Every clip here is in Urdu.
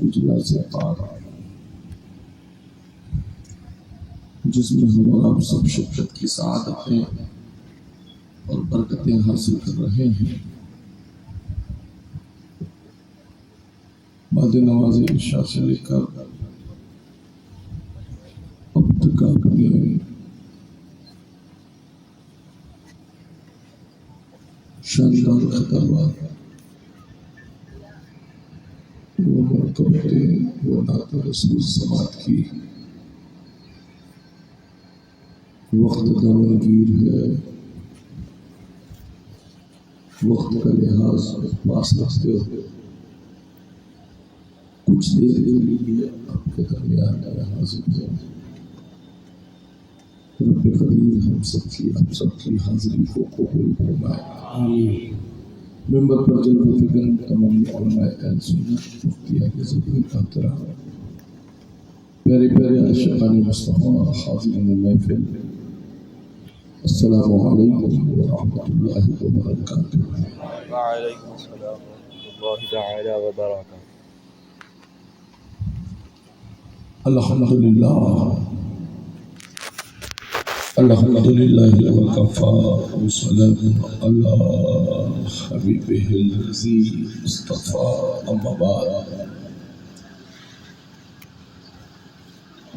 اجلاس پاک جس میں ہم آپ سب شرکت کی سعادتیں اور برکتیں حاصل کر رہے ہیں، بعد نماز عشاء سے لے کر اب تک اپنے شاندار خطابات، وہ مرتبتیں، وہ نعت رسول سماعت کی وقت دامنگیر ہے، وقت کا لحاظ پاس رکھتے ہو کچھ دیر کے لیے آپ کے درمیان میں حاضر ہوں۔ رب قدیر ہم سب کی حاضری کو قبول فرمائے، آمین۔ ممبر پر جلوہ فکر تمام علماء اہل سنت مفتی اہل ذکر کا احترام، پیارے پیارے عاشقان مصطفیٰ، حاضرین محفل، السلام علیکم ورحمۃ اللہ وبرکاتہ۔ وعلیکم السلام ورحمۃ اللہ تعالی وبرکاتہ۔ الحمدللہ الحمدللہ وکفا والصلاة علی حبیبہ الذی اصطفیٰ، اما بعد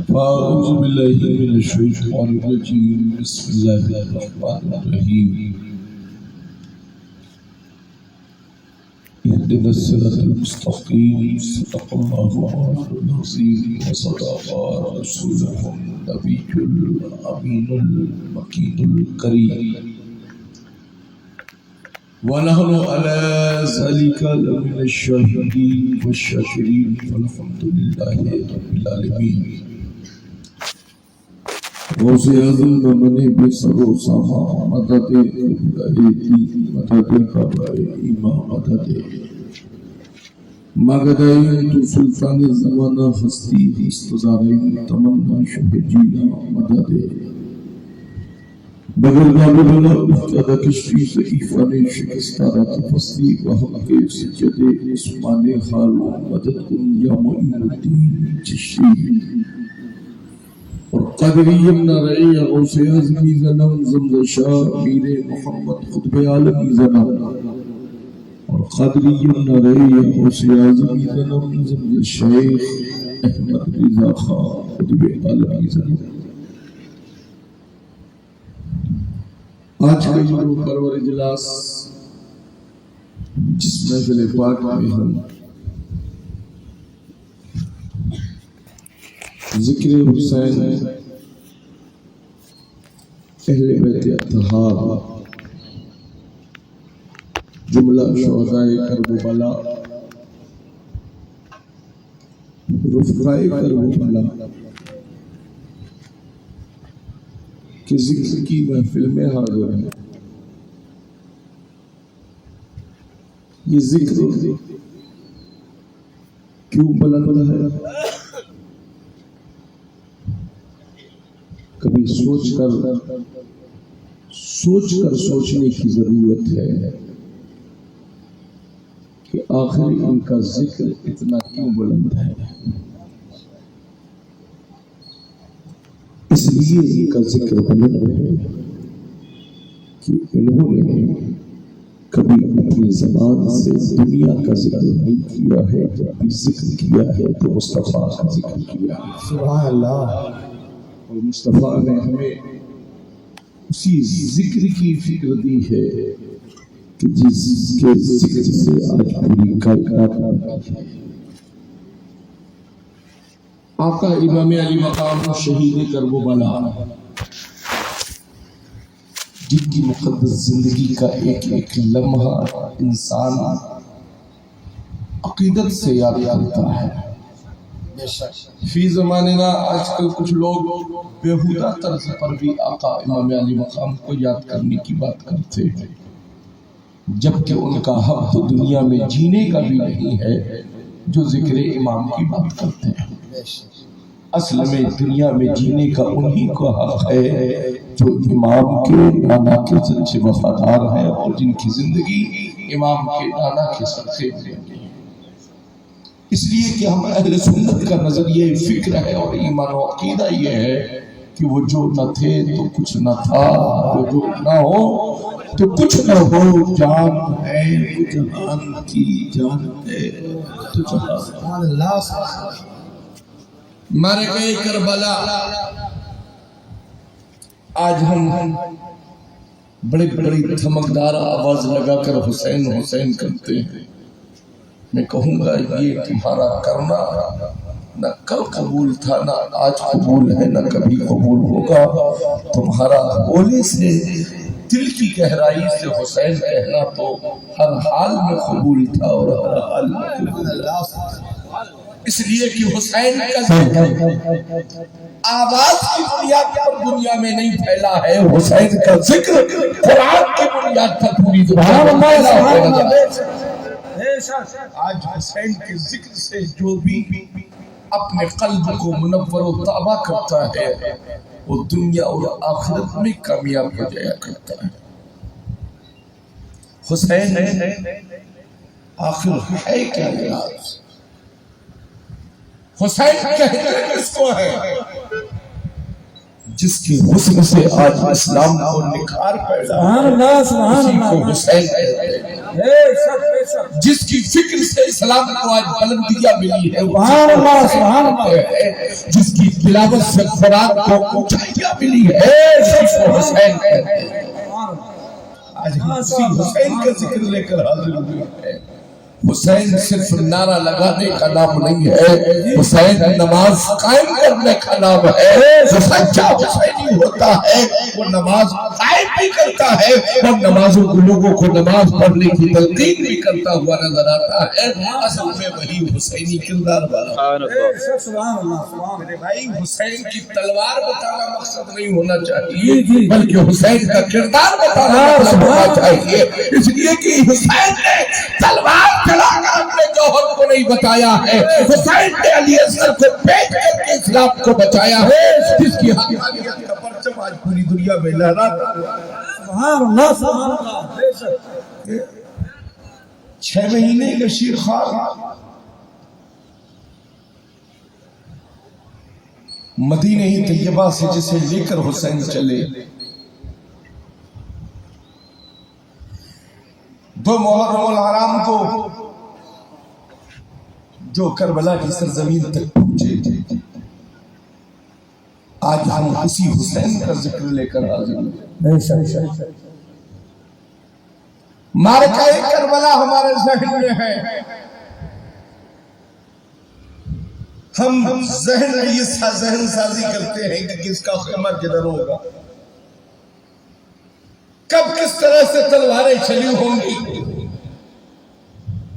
فاعوذ باللہ من الشیطان الرجیم، بسم اللہ الرحمن الرحیم۔ اهدنا الصراط المستقيم، صدق الله العظيم وصدق رسوله النبي الأمين المكين الكريم، ونحن على ذلك لمن الشاهدين والشاكرين، والحمد لله رب العالمين۔ غوث اعظم بمن بسر و ساما، مدد الہی، مدد بابائے امام، مدد مغدائی تو سلطان زمانہ، ہستی استزارین تمنا شب جینا، مدد بغیر غالبنا افتادہ کشفی ضعیفان شکستارہ تفستی، وہم کے سجد اسمان حال، مدد کن یا معین الدین چشتی اور قادری امنا رعی غوث اعظمی زنم زمز شاہ میر محمد خطب عالمی زنم، اور قادری امنا رعی غوث اعظمی زنم زمز شیخ احمد رضا خان خطب عالمی زنم۔ آج کا یہ پرور اجلاس جس محفل پاک میں ہم ذکر حسین اہل بیت اطہار، جملہ شہدائے کربلا، رفقائے کربلا کے ذکر کی محفل میں حاضر ہیں۔ یہ ذکر کیوں بلند ہے؟ کبھی سوچ کر سوچنے کی ضرورت ہے کہ آخر ان کا ذکر اتنا کیوں بلند ہے؟ اس لیے ان کا ذکر بلند ہے کہ انہوں نے کبھی اپنی زبان سے دنیا کا ذکر نہیں کیا ہے، جب بھی ذکر کیا ہے تو مصطفیٰ کا ذکر کیا ہے۔ سبحان اللہ۔ اور مصطفیٰ نے ہمیں اسی ذکر کی فکر دی ہے کہ جس کے ذکر سے آج پوری کائنات بنی ہے۔ آقا امام علی مقام شہید کربلا، جن کی مقدس زندگی کا ایک ایک لمحہ انسان عقیدت سے یاد کرتا ہے۔ فی زماننا آج کل کچھ لوگ بیہودہ طرز پر بھی آقا امام علی مقام کو یاد کرنے کی بات کرتے ہیں، جبکہ ان کا حق تو دنیا میں جینے کا بھی نہیں ہے جو ذکر امام کی بات کرتے ہیں۔ اصل میں دنیا میں جینے کا انہی کو حق ہے جو امام کے نانا کے سچے وفادار ہیں اور جن کی زندگی امام کے نانا کے صدقے میں ہے۔ اس لیے کہ ہم اہل سنت کا نظریہ فکر ہے اور ایمان و عقیدہ یہ ہے کہ وہ جو نہ تھے تو کچھ نہ تھا، وہ جو نہ ہو تو کچھ نہ ہو، جان ہے وہ جہان کی جان ہے تو جہان۔ مارے گئے کربلا، آج ہم بڑے بڑی دھمکدار آواز لگا کر حسین حسین کرتے ہیں۔ میں کہوں گا یہ تمہارا کرنا نہ کل قبول تھا، نہ آج قبول ہے، نہ کبھی قبول ہوگا۔ تمہارا بولے سے، دل کی گہرائی سے حسین کہنا تو ہر حال میں قبول تھا اور ہر حال میں قبول تھا، اس لیے کہ حسین کا ذکر آواز کی بنیاد پر دنیا میں نہیں پھیلا ہے، حسین کا ذکر قرآن کی بنیاد پر پوری دنیا میں پھیلا ہے۔ آج حسین کے ذکر سے جو بھی اپنے قلب کو منور و تابع کرتا ہے وہ دنیا اور آخرت میں کامیاب ہو جایا کرتا ہے۔ حسین آخر ہے کیا راز؟ حسین کہتے کس کو ہے؟ جس کی حسن سے آج اسلام کو نکھار پیدا ہے، اسی کو حسین کہتے ہیں۔ جس کی فکر سے اسلام کو آج بلندیاں ملی ہے، جس کی تلاوت سے قرآن کو اونچائیاں ملی ہے، اسی کو حسین کہتے ہیں۔ آج ہم اسی حسین کا ذکر لے کر حاضر ہوئے ہیں۔ حسین صرف نعرہ لگانے کا نام نہیں ہے، حسین نماز قائم کرنے کا نام ہے۔ جو سچا حسینی ہوتا ہے وہ نماز قائم بھی کرتا ہے اور نمازوں کو لوگوں کو نماز پڑھنے کی تلقین بھی کرتا ہوا نظر آتا ہے۔ اصل میں وہی حسینی کردار والا۔ میرے بھائی، حسین کی تلوار بتانا مقصد نہیں ہونا چاہیے بلکہ حسین کا کردار بتانا مقصد ہونا چاہیے، اس لیے کہ حسین نے تلوار چلا کر اپنے جوہر کو نہیں بتایا ہے، حسین نے علی اصغر کو پیٹ کر کے اسلام کو بچایا ہے، جس کی حقانیت کا پرچم آج پوری دنیا میں لہراتا ہے۔ سبحان اللہ، سبحان اللہ۔ 6 مہینے کا شیر خوار مدینہ طیبہ سے جسے لے کر حسین چلے، 2 محرم الحرام کو جو کربلا کی سرزمین تک پہنچے، آج ہم اسی حسین کا ذکر لے کر حاضر ہیں۔ معرکہ کربلا ہمارے ذہن میں ہے، ہم ذہن سازی کرتے ہیں کہ کس کا خیمہ کدھر ہوگا، کب کس طرح سے تلواریں چلی ہوں گی،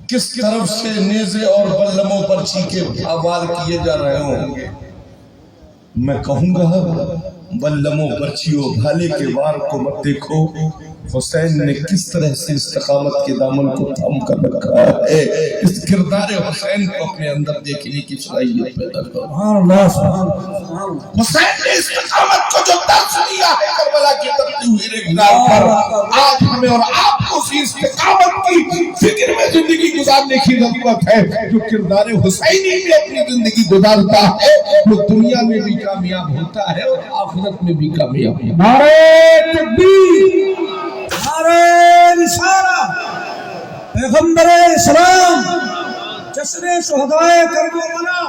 کس طرف سے نیزے اور بلموں پر چیخے وار کیے جا رہے ہوں گے۔ میں کہوں گا بلموں برچھیوں بھالے کے وار کو مت دیکھو، حسین نے کس طرح سے استقامت کے دامن کو تھام کر رکھا ہے۔ اس کردار حسین کو اپنے اندر دیکھنے کی صلاحیت پیدا کرو۔ حسین نے استقامت کو جو درس دیا ہے کربلا کی تپتی ہوئی ریگزار پر، آج ہمیں اور آپ کو اسی استقامت کی فکر میں زندگی گزارنے کی ضرورت ہے۔ جو کردار حسینی میں اپنی زندگی گزارتا ہے وہ دنیا میں بھی کامیاب ہوتا ہے اور آخرت میں بھی کامیاب ہوتا ہے۔ نعرہ تکبیر، نعرہ رسالہ، پیغمبر اسلام، جشن شہدائے کربلا۔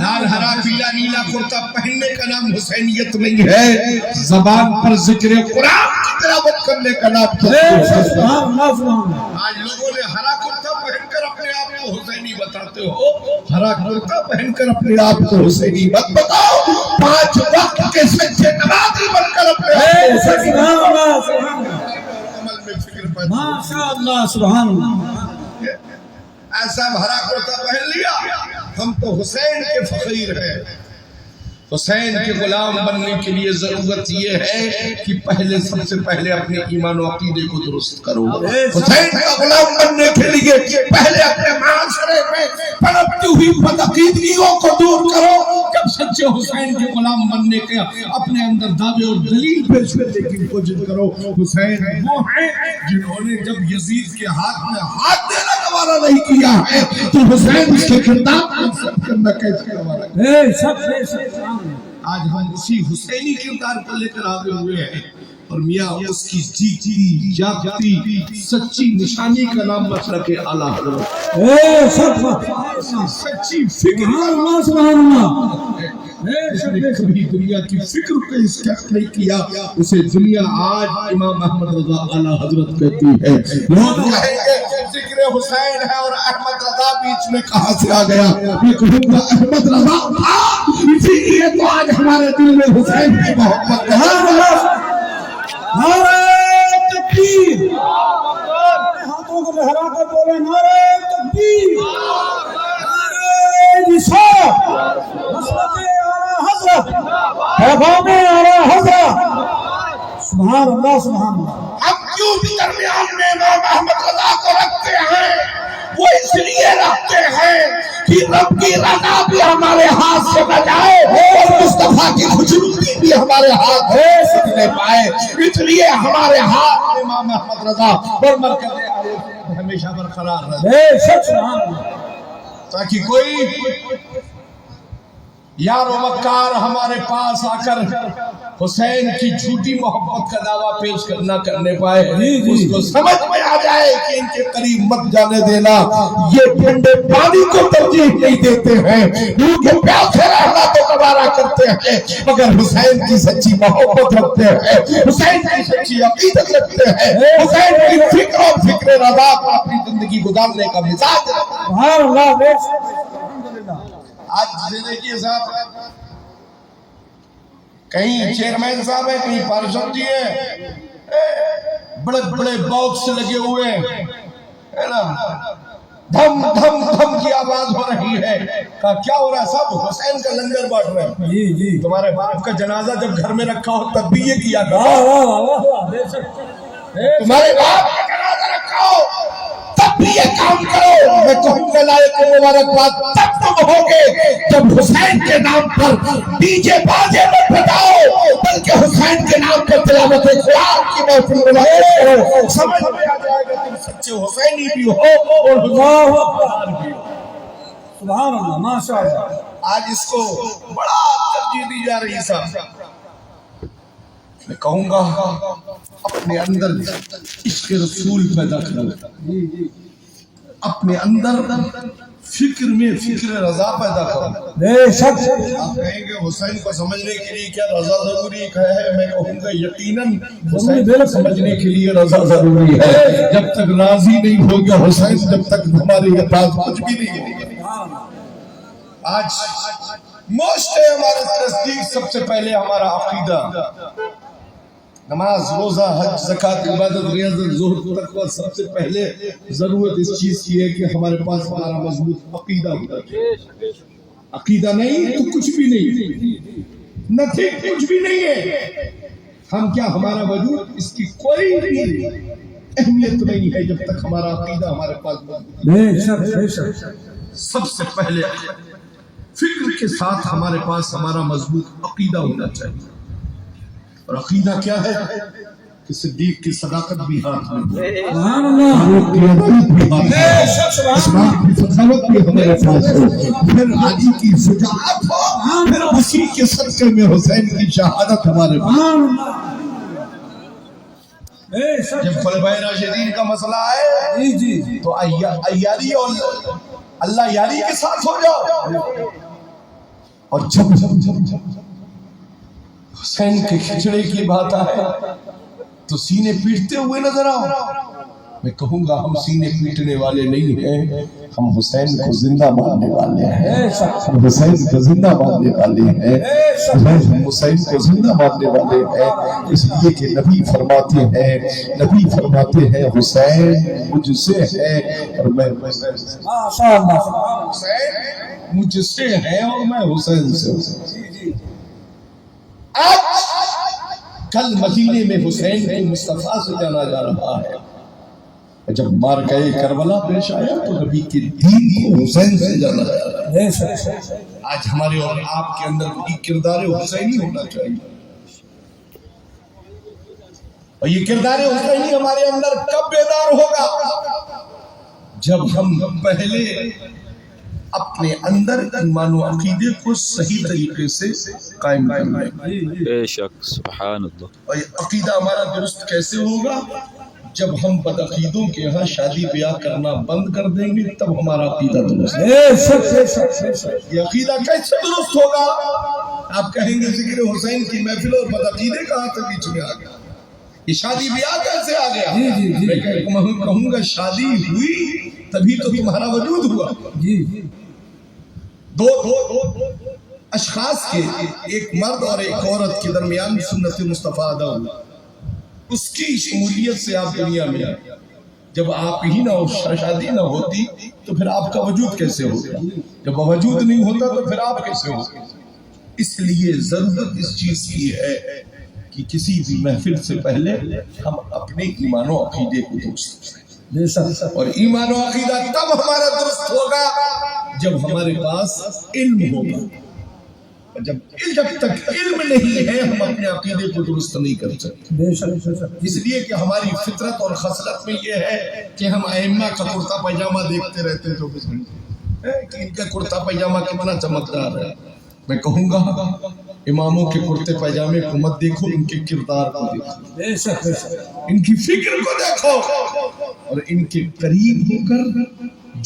لال ہرا پیلا نیلا کرتا پہننے کا نام حسینیت نہیں ہے، زبان پر ذکر قرآن کی تلاوت کرنے کا نام ہے۔ آج لوگوں نے ہرا کرتا پہن کر اپنے آپ کو حسینی بتاتے ہو، ہرا کرتا پہن کر اپنے آپ کو حسینی مت بتاؤ، 5 وقت کے سچے نمازی بن کر اپنے آپ کو عمل میں فکر پیدا۔ ماشاءاللہ، سبحان اللہ۔ ایسا ہرا کرتا پہن لیا، ہم تو حسین کے فقیر ہیں۔ حسین کے غلام بننے کے لیے ضرورت یہ ہے کہ سب سے پہلے اپنے ایمان و عقیدے کو درست کرو۔ حسین کا غلام بننے کے لیے پہلے اپنے معاشرے میں پنپتی ہوئی بدعقیدگیوں کو دور کرو۔ جب سچے حسین کے غلام بننے کے اپنے اندر دعوے اور دلیل پیش کرنے کی کوشش کرو۔ حسین وہ ہیں جنہوں نے جب یزید کے ہاتھ میں ہاتھ دینا گوارا نہیں کیا ہے تو حسین اس کے کردار کو کرنا کیسے گوارا کیا؟ بے شک بے شک آج ہم اسی حسینی کردار کو لے کر آگے ہوئے ہیں اور میاں اس کی جیتی جاگتی سچی نشانی کا نام مسلک اعلیٰ حضرت بے شک سچی فکر اللہ سبحان اللہ اس نے کبھی دنیا کی فکر کو اس کا نہیں کیا، اسے دنیا آج امام احمد رضا اعلیٰ حضرت کہتی ہے۔ لوگ کہیں گے ذکر حسین ہے اور احمد رضا بیچ میں کہاں سے آ گیا؟ میں کہوں گا احمد رضا تھا، اسی لیے تو آج ہمارے دل میں حسین کی محبت ہے۔ نعرہ تکبیر، ہاتھوں کو لہرا کر بولے نعرہ تکبیر، نعرہ رسالت، مسلک اعلیٰ حضرت، پیغام اعلیٰ حضرت، سبحان اللہ سبحان اللہ۔ ہم کیوں بھی درمیان میں امام احمد رضا کو رکھتے ہیں؟ وہ اس لیے رکھتے ہیں کہ رب کی رضا بھی ہمارے ہاتھ سے نہ جائے اور مصطفیٰ کی خوشنودی بھی ہمارے ہاتھ سے نہ پائے، اس لیے ہمارے ہاتھ میں امام احمد رضا اور مرکز ہمیشہ برقرار رہے، بے شک سبحان اللہ، تاکہ کوئی یار و مکار ہمارے پاس آ کر حسین کی جھوٹی محبت کا دعویٰ پیش نہ کرنے پائے، اس کو سمجھ میں آ جائے کہ ان کے قریب مت جانے دینا، یہ ٹھنڈے پانی کو ترجیح نہیں دیتے ہیں، کیونکہ پیاسے رہنا تو گوارا کرتے ہیں مگر حسین کی سچی محبت رکھتے ہیں، حسین کی سچی عقیدت رکھتے ہیں، حسین کی فکر اور فکر رضا پر اپنی زندگی گزارنے کا مزاج ہے۔ سبحان اللہ، بے شک الحمدللہ۔ آج دیکھیے صاحب، کہیں چیئرمین صاحب ہیں، کہیں پارشد جی ہیں، بڑے بڑے باکس لگے ہوئے ہیں نا، دھم دھم دھم کی آواز ہو رہی ہے، کہا کیا ہو رہا ہے؟ سب حسین کا لنگر بانٹ رہے ہیں۔ جی جی، تمہارے باپ کا جنازہ جب گھر میں رکھا ہو تب بھی یہ کیا کرو، واہ واہ واہ واہ، بے شک تمہارے باپ کا جنازہ رکھا ہو تب بھی یہ کام کرو۔ میں کہوں گا لائق مبارکباد تب تم ہوگے جب حسین کے نام پر ڈی جے بازے مت بجاؤ، بلکہ حسین کے نام پر تلاوت قرآن کی محفل کرو، سمجھ میں آ جائے گا تم سچے حسینی بھی ہو اور اللہ اکبر، سبحان اللہ، ماشاء اللہ۔ آج اس کو بڑا ترجیح دی جا رہی صاحب۔ میں کہوں گا اپنے اندر عشق رسول پیدا کرو، اپنے اندر فکر میں فکر رضا پیدا کرو۔ بے شک، آپ کہیں گے حسین کو سمجھنے کے لیے کیا رضا ضروری ہے؟ میں کہوں گا یقیناً حسین کو سمجھنے کے لیے رضا ضروری ہے۔ جب تک راضی نہیں ہوگا حسین، جب تک ہمارے پاس کچھ بھی نہیں ہوگا۔ آج موسٹ ہمارے نزدیک سب سے پہلے ہمارا عقیدہ، نماز، روزہ، حج، زکوٰۃ، عبادت، ریاضت، زہد، تقویٰ، سب سے پہلے ضرورت اس چیز کی ہے کہ ہمارے پاس ہمارا مضبوط عقیدہ ہونا چاہیے۔ عقیدہ نہیں تو کچھ بھی نہیں، نتھنگ، کچھ بھی نہیں ہے۔ ہم کیا، ہمارا وجود، اس کی کوئی بھی اہمیت نہیں ہے جب تک ہمارا عقیدہ ہمارے پاس موجود ہے۔ بے شک بے شک، سب سے پہلے فکر کے ساتھ ہمارے پاس ہمارا مضبوط عقیدہ ہونا چاہیے۔ اور عقیدہ کیا ہے کہ صدیق کی صداقت بھی ہاتھ میں ہے، سبحان اللہ، فاروق کی عدالت بھی ہاتھ میں ہے، عثمان کی سخاوت بھی ہمارے پاس ہو، پھر علی کی شجاعت ہو، پھر اسی کے صدقے میں حسین کی شہادت ہمارے پاس۔ سبحان اللہ، بے شک، جب خلفائے راشدین کا مسئلہ ہے جی جی، تو عیاری اور اللہ یاری کے ساتھ ہو جاؤ، اور جب حسین کے کھچڑے کی بات آئے تو سینے پیٹتے ہوئے نظر آؤ۔ میں کہوں گا ہم سینے پیٹنے والے نہیں ہیں، ہم حسین کو زندہ ماننے والے ہیں، ہم حسین کو زندہ ماننے والے ہیں، ہم حسین کو زندہ ماننے والے ہیں، اس لیے کہ نبی فرماتے ہیں حسین مجھ سے ہے اور میں ماشاء اللہ، حسین مجھ سے ہے اور میں حسین سے ہوں۔ آج کل مدینے میں حسین کو مصطفیٰ سے جانا جا رہا ہے، جب مارکہ کربلا پیش آیا تو نبی کے دین کو حسین سے جانا جا رہا ہے۔ بے شک، آج ہمارے اور آپ کے اندر بھی کردار حسینی ہونا چاہیے، اور یہ کردار حسینی ہمارے اندر کب بیدار ہوگا جب ہم پہلے اپنے اندر ایمان و عقیدے کو صحیح طریقے سے قائم کریں. بے شک سبحان اللہ. اور عقیدہ ہمارا درست کیسے ہوگا؟ جب ہم بدعقیدوں کے یہاں شادی بیاہ کرنا بند کر دیں گے تب ہمارا عقیدہ درست ہے. یہ عقیدہ کیسے درست ہوگا؟ آپ کہیں گے ذکر حسین کی محفل اور بدعقیدے کہاں سے بیچ میں آ گیا؟ یہ شادی بیاہ کیسے آ گیا؟ میں کہوں گا شادی ہوئی تبھی تو تمہارا وجود ہوا. دو اشخاص کے، ایک مرد اور ایک عورت کے درمیان سنت مصطفیٰ ادا ہوا. اس کی شمولیت سے آپ دنیا میں آئے. جب آپ ہی نہ ہو، شادی نہ ہوتی تو پھر آپ کا وجود کیسے ہوگا؟ جب وجود نہیں ہوتا تو پھر آپ کیسے ہوگا؟ اس لیے ضرورت اس چیز کی ہے کہ کسی بھی محفل سے پہلے ہم اپنے ایمان و عقیدے کو درست کریں. اور ایمان و عقیدہ تب ہمارا درست ہوگا جب ہمارے پاس علم ہوگا. جب تک علم نہیں ہے ہم اپنے عقیدے کو درست نہیں کر سکتے. اس لیے کہ ہماری فطرت اور خصلت میں یہ ہے کہ ہم ائمہ کا کرتا پائجامہ دیکھتے رہتے ہیں 24 گھنٹے کہ ان کا کرتا پائجامہ کتنا چمکدار ہے. میں کہوں گا اماموں کے کرتے پائجامے کو مت دیکھو، ان کے کردار کو دیکھو، ان کی فکر کو دیکھو، اور ان کے قریب ہو کر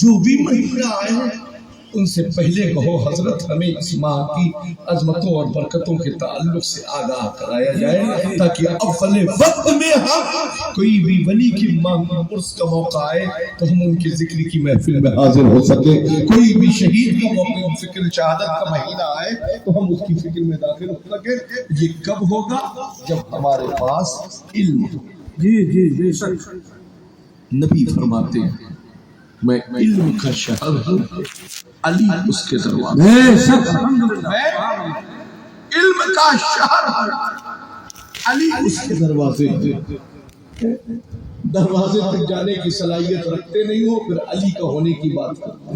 جو بھی مہینہ آئے ان سے پہلے کہو حضرت ہمیں اس ماہ کی عظمتوں اور برکتوں کے تعلق سے آگاہ کرایا جائے تاکہ اول وقت میں ہم کوئی بھی ولی کی مانگ عرس کا موقع آئے تو ہم ان کے ذکر کی محفل میں حاضر ہو سکے. کوئی بھی شہید کا موقع فکر شہادت کا مہینہ آئے تو ہم اس کی فکر میں داخل ہو سکے. یہ کب ہوگا؟ جب ہمارے پاس علم ہو. بے شک. نبی فرماتے ہیں میں علم کا شہر ہوں، علی اس کے دروازے. میں علم کا شہر ہوں، علی اس کے دروازے. دروازے تک جانے کی صلاحیت رکھتے نہیں ہو پھر علی کا ہونے کی بات کرتے.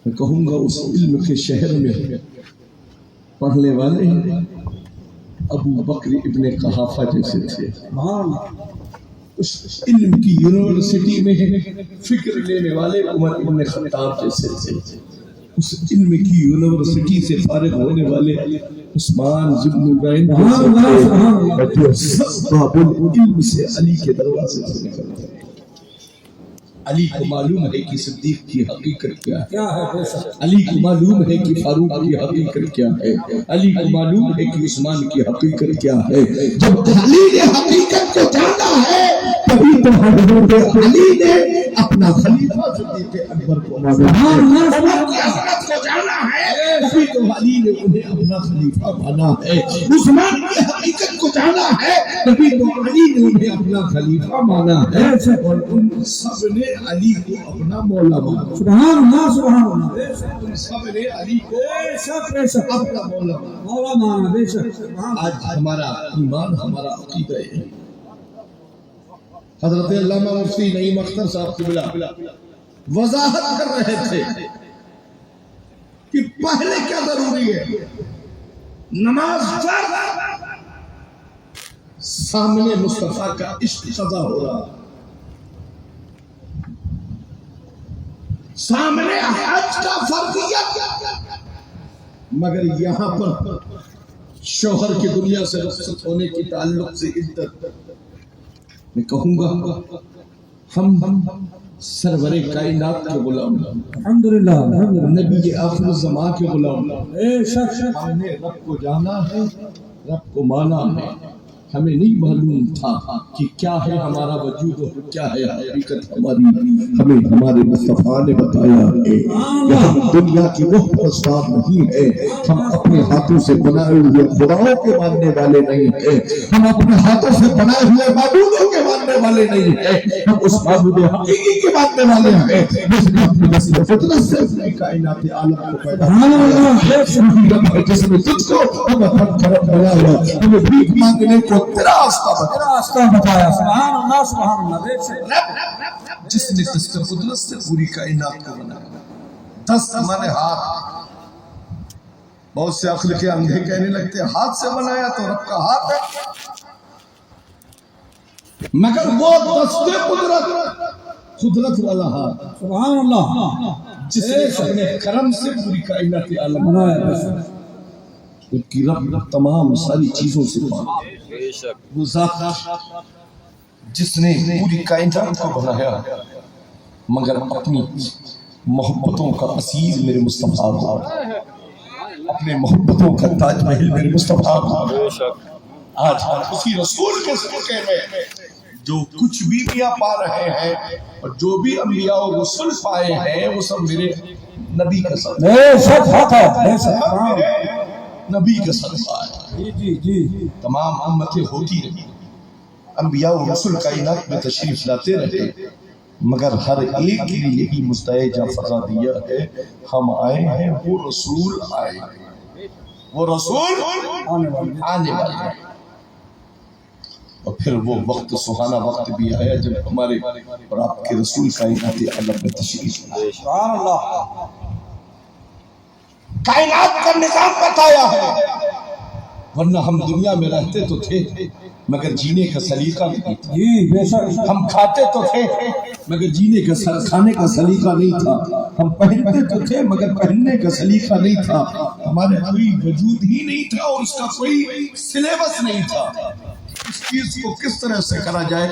میں کہوں گا اس علم کے شہر میں پڑھنے والے ابو بکر ابن قحافہ جیسے تھے. اس علم کی یونیورسٹی میں فکر لینے والے عمر ابن خطاب جیسے تھے. اس علم کی یونیورسٹی سے فارغ ہونے والے عثمان ذو النورین جیسے تھے. باب العلم سے علی کے دروازے سے نکلتے ہیں. علی کو معلوم ہے کہ صدیق کی حقیقت کیا ہے، علی کو معلوم ہے کہ فاروق کی حقیقت کیا ہے، علی کو معلوم ہے کہ عثمان کی حقیقت کیا ہے. جب علی نے حقیقت کو جانا ہے تبھی تو حضرت علی نے اپنا خلیفہ صدیق اکبر کو جانا ہے، تبھی تو علی نے انہیں اپنا خلیفہ مانا ہے. عثمان کی حقیقت کو جانا ہے تبھی تو علی نے انہیں اپنا خلیفہ مانا ہے. اور ان سب نے علی کو اپنا مولا مانا. سبحان اللہ سبحان اللہ. ان سب نے علی کو اپنا مولا مانا. بے شک. آج ہمارا ایمان، ہمارا عقیدہ ہے. حضرت علامہ مفتی نعیم اختر صاحب قبلہ وضاحت کر رہے تھے کہ پہلے کیا ضروری ہے. نماز فرض، سامنے مصطفیٰ کا عشق قضا ہو رہا، سامنے حج کا فرضیت، مگر یہاں پر شوہر کی دنیا سے رخصت ہونے کی تعلق سے عدت. میں کہوں گا ہم سرور کائنات کے غلام، الحمدللہ نبی آخر الزمان کے غلام. ہم نے رب کو جانا ہے، رب کو مانا ہے. ہمیں نہیں معلوم تھا کہ کیا ہے ہمارا وجود اور کیا ہے حقیقت ہماری. ہمیں ہمارے مصطفیٰ نے بتایا ہے کہ ہم دنیا کی وہ اسباب نہیں ہے، ہم اپنے ہاتھوں سے بنائے ہوئے خداؤں کے ماننے والے نہیں ہیں، ہم اپنے ہاتھوں سے بنائے ہوئے معبودوں کے ماننے والے نہیں ہیں، ہم اس معبود حقیقی کے ماننے والے ہیں جس نے اپنی نسل فطرت سے اپنی کائنات عالم کو پیدا کیا. جس نے تجھ کو ہم کرم بنا ہوا، ہمیں بھیک مانگنے کو تیرا راستہ بتایا. سبحان اللہ سبحان اللہ. جس نے دست قدرت سے پوری کائنات کو بنایا. دست مانے ہاتھ. بہت سے عقل کے اندھے کہنے لگتے ہاتھ سے بنایا تو رب کا ہاتھ ہے، مگر وہ دست قدرت قدرت والا ہاتھ سبحان اللہ جس نے اپنے کرم سے پوری کائنات عالم ان کی رب تمام ساری چیزوں سے پاک، وہ ذات جس نے پوری کائنات کو بنایا مگر اپنی محبتوں کا اسیر میرے مصطفیٰ کو، اپنے محبتوں کا تاج محل میرے مصطفیٰ کو، آج اسی رسول کے صدقے میں جو کچھ بھی میاں پا رہے ہیں اور جو بھی انبیاء و رسول پائے ہیں وہ سب میرے نبی کا صدقہ ہے، نبی کا صدقہ ہے۔ تمام امتیں ہوتی رہی، انبیاء و رسول کائنات میں تشریف لاتے رہے، مگر ہر ایک کے لیے یہی مستعجہ فضا دیا ہے، ہم آئے ہیں وہ رسول آئے ہیں، وہ رسول آنے والے ہیں۔ اور پھر وہ وقت سہانا وقت بھی آیا جب ہمارے اور آپ کے رسول کائنات عالم میں تشریف لائے، کائنات کا نظام بتایا ہے، ورنہ ہم دنیا میں رہتے تو تھے مگر جینے کا سلیقہ نہیں تھا، ہم کھاتے تو تھے مگر جینے کا کھانے کا سلیقہ نہیں تھا، ہم پہنتے تو تھے مگر پہننے کا سلیقہ نہیں تھا، ہمارے کوئی وجود ہی نہیں تھا اور اس کا کوئی سلیبس نہیں تھا۔ اس چیز کو کس طرح سے کرا جائے؟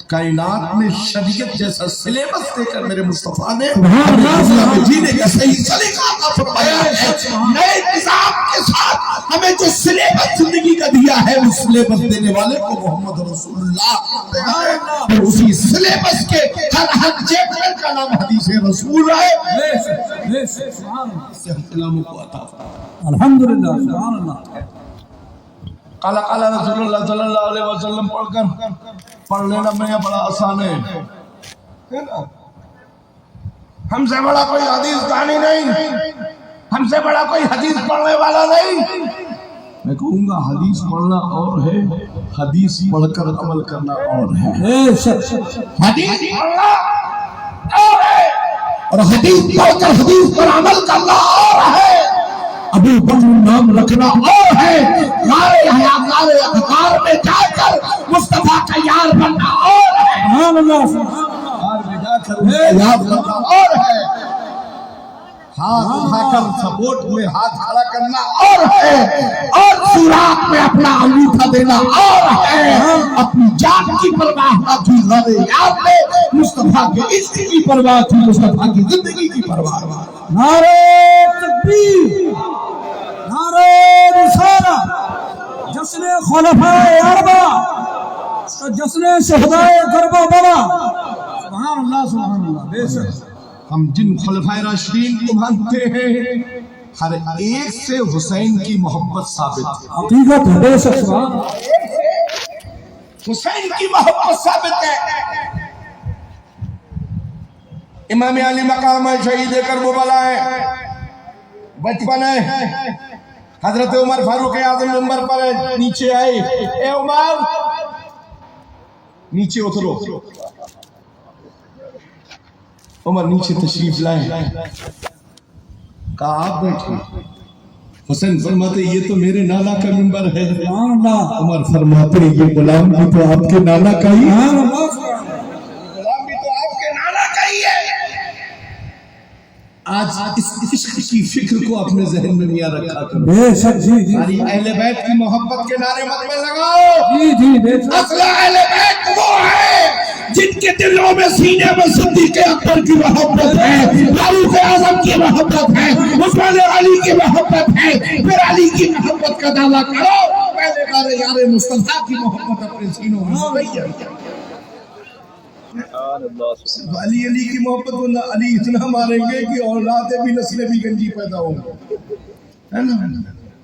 کائنات میں شریعت جیسا سلیبس دے کر میرے مصطفیٰ نے ہمیں جینے کا صحیح سلیقہ عطا فرمایا ہے۔ نئے نظام کے ساتھ ہمیں جو سلیبس زندگی کا دیا ہے اس سلیبس دینے والے کو محمد رسول اللہ کہتے ہیں، اور اسی سلیبس کے ہر چیپٹر کا نام حدیث رسول ہے، اس سے ہم کلاموں کو عطا فرمایا۔ الحمدللہ سبحان اللہ۔ قال قال رسول اللہ صلی اللہ علیہ وسلم پڑھ کر پڑھ لینا میں بڑا آسان ہے نا؟ ہم سے بڑا کوئی حدیث دانی نہیں، ہم سے بڑا کوئی حدیث پڑھنے والا نہیں۔ میں کہوں گا حدیث پڑھنا اور ہے، حدیث پڑھ کر عمل کرنا اور ہے۔ حدیث پڑھنا اور ہے اور حدیث پڑھ کر حدیث پر عمل کرنا اور ہے۔ ابو بکر نام رکھنا اور ہے، غار حیات غار اذکار میں جا کر مصطفیٰ کا یار بننا اور ہے، سبحان اللہ غار میں جا کر یاد بننا اور ہے، ہاتھ اٹھا کر سپورٹ میں ہاتھ کھڑا کرنا اور ہے، اور سوراخ میں اپنا انگوٹھا دینا اور ہے، اپنی جان کی پرواہ نہ کی غار یاد میں مصطفیٰ کے عشق کی پرواہ تھی، مصطفیٰ کی زندگی کی پرواہ۔ نعرہ تکبیر، نعرہ رسالہ، جشن خلفائے اربعہ، جشن شہدائے کربلا، سبحان اللہ سبحان اللہ۔ بے شک ہم جن خلفائے راشدین کو مانتے ہیں ہر ایک سے حسین کی محبت ثابت ہے، حقیقت ہے، بے شک سبحان اللہ۔ حسین کی محبت ثابت ہے۔ امام علی مقام ہے، شہید کربلا ہے، بچپن ہے، حضرت عمر فاروق اعظم منبر پر ہے، نیچے آئے، اے عمر نیچے اترو، عمر نیچے تشریف لائے، کہا آپ بیٹھے، حسین فرماتے یہ تو میرے نانا کا منبر ہے، سبحان اللہ۔ عمر فرماتے یہ غلام بھی تو آپ کے نانا کا ہی ہے، سبحان اللہ سبحان اللہ۔ غلام بھی تو آپ کے نانا کا ہی ہے۔ آج اس عشق کی فکر کو اپنے ذہن میں نہیں رکھا کرو، بے شک جی جی ساری اہل بیت کی محبت کے نعرے مت میں لگاؤ۔ جی جی بے شک۔ اصل اہل بیت وہ ہے جن کے دلوں میں سینے میں صدیق اکبر کی محبت ہے، فاروق اعظم کی محبت ہے، عثمان علی کی محبت ہے، پھر علی کی محبت کا دعویٰ کرو، پہلے بارے یار مصطفیٰ کی محبت اپنے سینوں میں مبین کرو۔ صرف علی کی محبت ورنہ علی اتنا ماریں گے کہ اولادیں بھی نسلیں بھی گنجی پیدا ہوں گی، ہے نا؟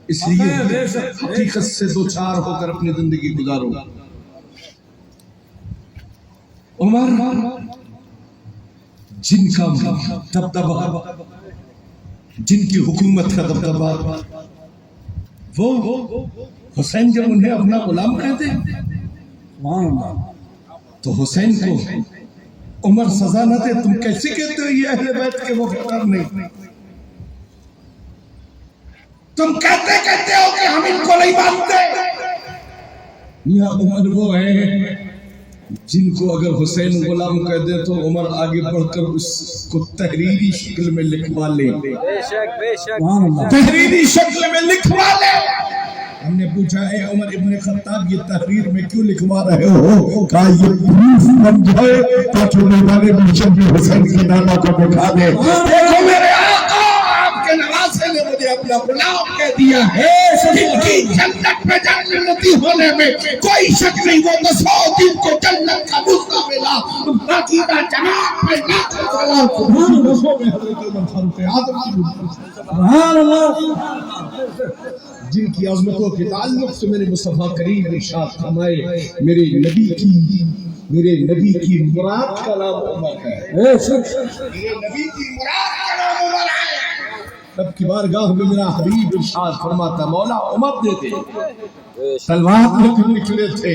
اس لیے حقیقت سے دو چار ہو کر اپنی زندگی گزارو۔ عمر جن کا دبدبہ، جن کی حکومت کا دبدبہ، وہ حسین جب انہیں اپنا غلام کہتے تو حسین کو عمر سزا نہ دے، تم کیسے کہتے ہو یہ اہل بیت کے وفادار نہیں؟ تم کہتے ہو کہ ہم ان کو نہیں مانتے۔ یا عمر وہ ہے جن کو اگر حسین غلام کہہ دے تو عمر آگے بڑھ کر اس کو تحریری شکل میں لکھوا لے، سبحان اللہ تحریری شکل میں لکھوا لے۔ ہم نے پوچھا اے عمر ابن خطاب یہ تحریر میں کیوں لکھوا رہے ہو؟ کہا یہ پروف بن جائے تاکہ میدان محشر میں حسین کے نانا کو دکھا دے۔ دیکھو میرے آقا آپ کے نواسے نے مجھے اپنا غلام کہہ دیا ہے، جن کی جنت میں جنتی ہونے میں کوئی شک نہیں، وہ تو 100 دن کو جنت کا نسخہ ملا، باقیدہ جناب میں لاکھ سلام۔ سبحان اللہ حضرت عمر فاروق اعظم کی سبحان اللہ جن کی عظمتوں کے تعلق سے میرے مصطفیٰ کریم ارشاد فرمائے میرے نبی کی مراد کا نام عمر ہے، اے شخص میرے نبی کی مراد کا نام عمر ہے۔ سب کی بارگاہ میں میرا حبیب ارشاد فرماتا مولا عمر دے دے، تلوار لے کر نکلے تھے،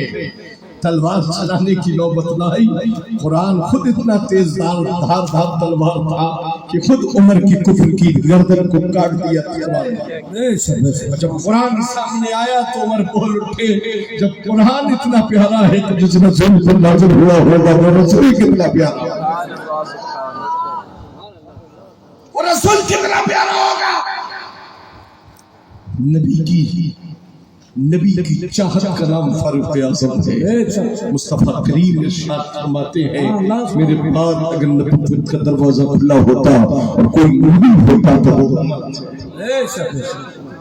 تلوار چلانے کی نوبت نہ آئی، قرآن خود اتنا تیز دھار تلوار تھا کہ خود عمر کی کفر کی گردن کو کاٹ دیا تلوار نے۔ جب قرآن سامنے آیا تو عمر بول اٹھے جب قرآن اتنا پیارا ہے تو جس رسول پر نازل ہوا ہوگا وہ رسول کتنا پیارا ہوگا، وہ رسول کتنا پیارا ہوگا۔ نبی کی چاہت کا نام فاروق اعظم ہے۔ مصطفیٰ کریم ارشاد فرماتے ہیں میرے بعد اگر نبوت کا دروازہ کھلا ہوتا اور کوئی نبی ہوتا تو وہ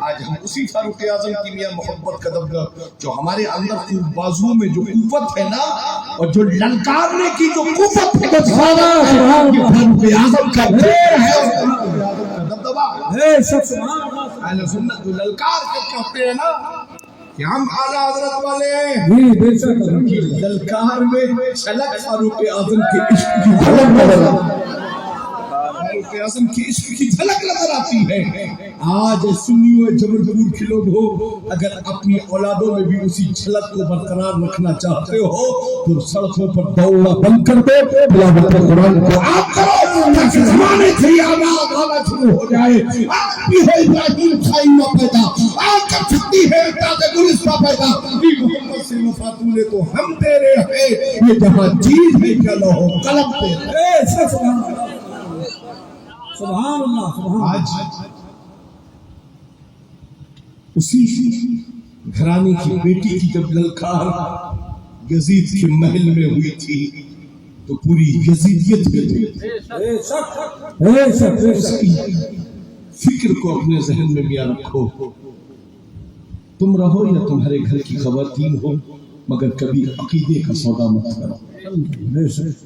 آج ہم اسی فاروق اعظم کی میاں محبت کا دبدبہ جو ہمارے اندر بازو میں جو قوت ہے نا اور جو للکارنے کی جو قوت ہے فاروق اعظم کا دبدبہ اہل سنت جو للکار کے کہتے ہیں نا کہ ہم اعلیٰ حضرت والے ہیں، للکار میں چھلک فاروق اعظم کے عشق کی جھلک نظر فاروق اعظم کی عشق کی جھلک نظر آتی ہے۔ آج سنیوں جبل جبور کے لوگ ہو اگر اپنی اولادوں میں بھی اسی جھلک کو برقرار رکھنا چاہتے ہو تو سڑکوں پر دوڑنا بند کر دو، تلاوت قرآن کو آپ کرو تاکہ زمانے سے آواز آنا شروع ہو جائے۔ آپ بھی ہو ابراہیم خائمہ پیدا، آپ کر سکتی ہے تازہ گلستہ پیدا، محمد سے وفاتوں نے تو ہم تیرے ہیں، یہ جہاں چیز ہے کیا لوہو قلم تیرے۔ سبحان اللہ سبحان آج اسی گھرانے کی بیٹی کی جب للکار یزید کے محل میں ہوئی تھی تو پوری یزیدیت میں تھی۔ اس کی فکر کو اپنے ذہن میں میاں رکھو، تم رہو یا تمہارے گھر کی خواتین ہو مگر کبھی عقیدے کا سودا مت کرو،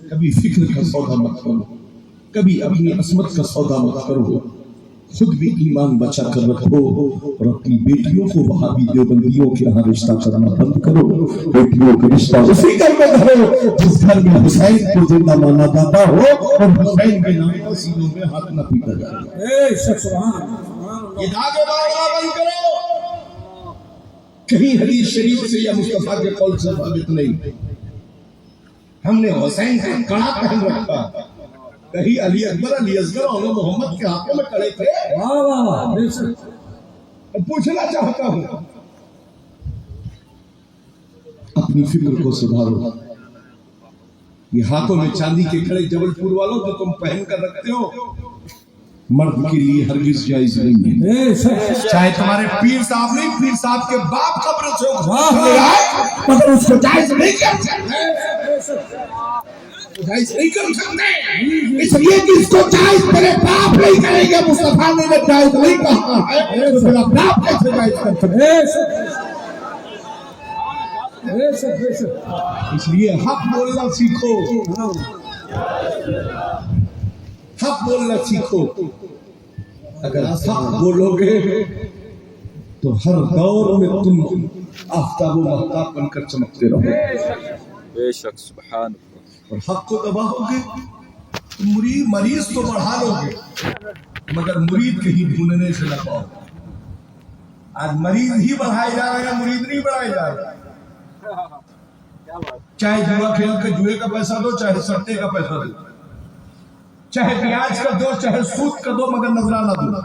کبھی فکر کا سودا مت کرو، کبھی اپنی عصمت کا سودا مت کرو، خود بھی ایمان بچا کر رکھو اور اپنی بیٹیوں کو وہابی دیوبندیوں کے یہاں رشتہ کرنا بند کرو۔ بیٹیوں کا رشتہ اسی گھر میں کرو جس گھر میں حسین کو زندہ مانا جاتا ہو اور حسین کے نام پر سینوں میں ہاتھ نہ پیٹا جائے۔ یہ دھاگے باندھنا بند کرو۔ کہیں حدیث شریف سے یا مصطفیٰ کے قول سے ثابت نہیں ہم نے حسین کا کڑا پہن رکھا، کہیں علی اکبر علی اصغر اور محمد کے ہاتھوں میں کڑے تھے۔ پوچھنا چاہتا ہوں اپنی فکر کو سدھارو۔ یہ ہاتھوں میں چاندی کے کڑے جبل پور والوں جو تم پہن کر رکھتے ہو مرد کے لیے ہرگز جائز نہیں ہے، چاہے تمہارے پیر صاحب نہیں، پیر صاحب کے باپ قبر سے مگر اس کو جائز نہیں کر سکتے، جائز نہیں کر سکتے، اس لیے کہ اس کو جائز تیرے باپ نہیں کریں گے، مصطفیٰ نے جائز نہیں کہا ہے تو تیرا باپ کیسے جائز کر سکتے؟ اس لیے حق بولنا سیکھو، حق بولنا سیکھو۔ اگر حق بولو گے تو ہر دور میں تم آفتاب و مہتاب بن کر چمکتے رہو بے شک سبحان اللہ۔ اور حق کو دباؤ گے تو مریض تو بڑھا لو گے مگر مرید کہیں ڈھونڈنے سے نہ پاؤ۔ آج مریض ہی بڑھائے جا رہے ہیں، مرید نہیں بڑھائے جا رہے۔ چاہے جوا کھیل کے جوئے کا پیسہ دو، چاہے سٹے کا پیسہ دو، چاہے بیاج کا دو، چاہے سود کا دو، مگر نذرانہ دو۔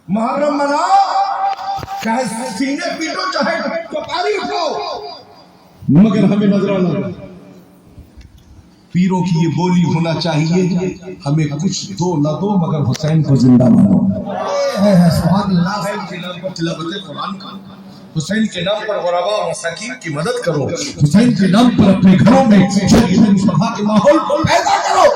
محرم مناؤ، چاہے سینے پیٹو، چاہے کپاری اٹھاؤ، مگر ہمیں نظرانہ پیروں کی یہ بولی ہونا چاہیے، ہمیں کچھ دو نہ دو مگر حسین کو زندہ مانو۔ سبحان اللہ۔ حسین کے نام پر تلاوت قرآن کرو، حسین کے نام پر غربا و مساکین کی مدد کرو، حسین کے نام پر اپنے گھروں میں شریعت مصطفیٰ کے ماحول کو پیدا کرو۔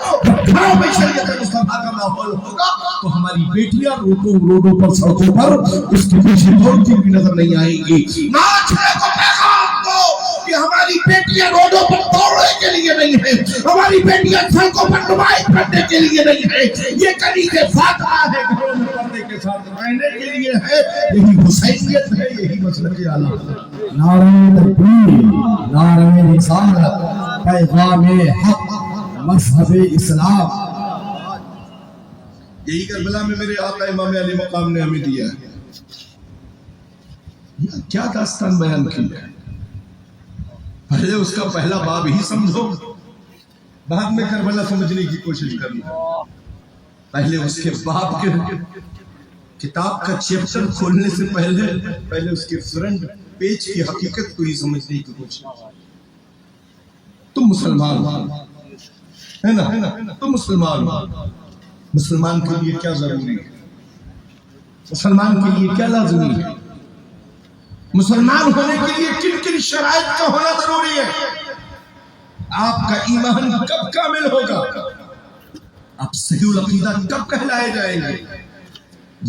گھروں میں شریعت مصطفیٰ کا ماحول ہوگا تو ہماری بیٹیاں روڈوں پر سڑکوں پر اس کے پیچھے دوڑتی بھی نظر نہیں آئیں گی۔ معاشرے کو پیغام دو کہ ہماری بیٹیاں روڈوں پر دوڑنے کے لیے نہیں ہیں، ہماری بیٹیاں سڑکوں پر نمائش کرنے کے لیے نہیں ہیں، یہ کنیز فاطمہ ہے، گھروں میں پردے کے ساتھ رہنے کے لیے ہے۔ یہی حسینیت ہے، یہی مسلک اعلیٰ ہے۔ نعرہ تکبیر، نعرہ رسالت، پیغام حق، مذہب اسلام۔ یہی کربلا میں میرے آقا امام علی مقام نے ہمیں دیا ہے۔ کیا داستان بیان کی ہے، پہلے اس کا پہلا باب ہی سمجھو، بعد میں کربلا سمجھنے کی کوشش کرنا۔ پہلے اس کے باب کے کتاب کا چیپٹر کھولنے سے پہلے اس کے فرنٹ پیج کی حقیقت کو ہی سمجھنے کی کوشش۔ تم مسلمان ہے نا، تم مسلمان، مسلمان کے لیے کیا ضروری ہے، مسلمان کے لیے کیا لازمی ہے، مسلمان ہونے کے لیے کن کن شرائط کا ہونا ضروری ہے، آپ کا ایمان کب کامل ہوگا، آپ صحیح العقیدہ کب کہلائے جائیں گے۔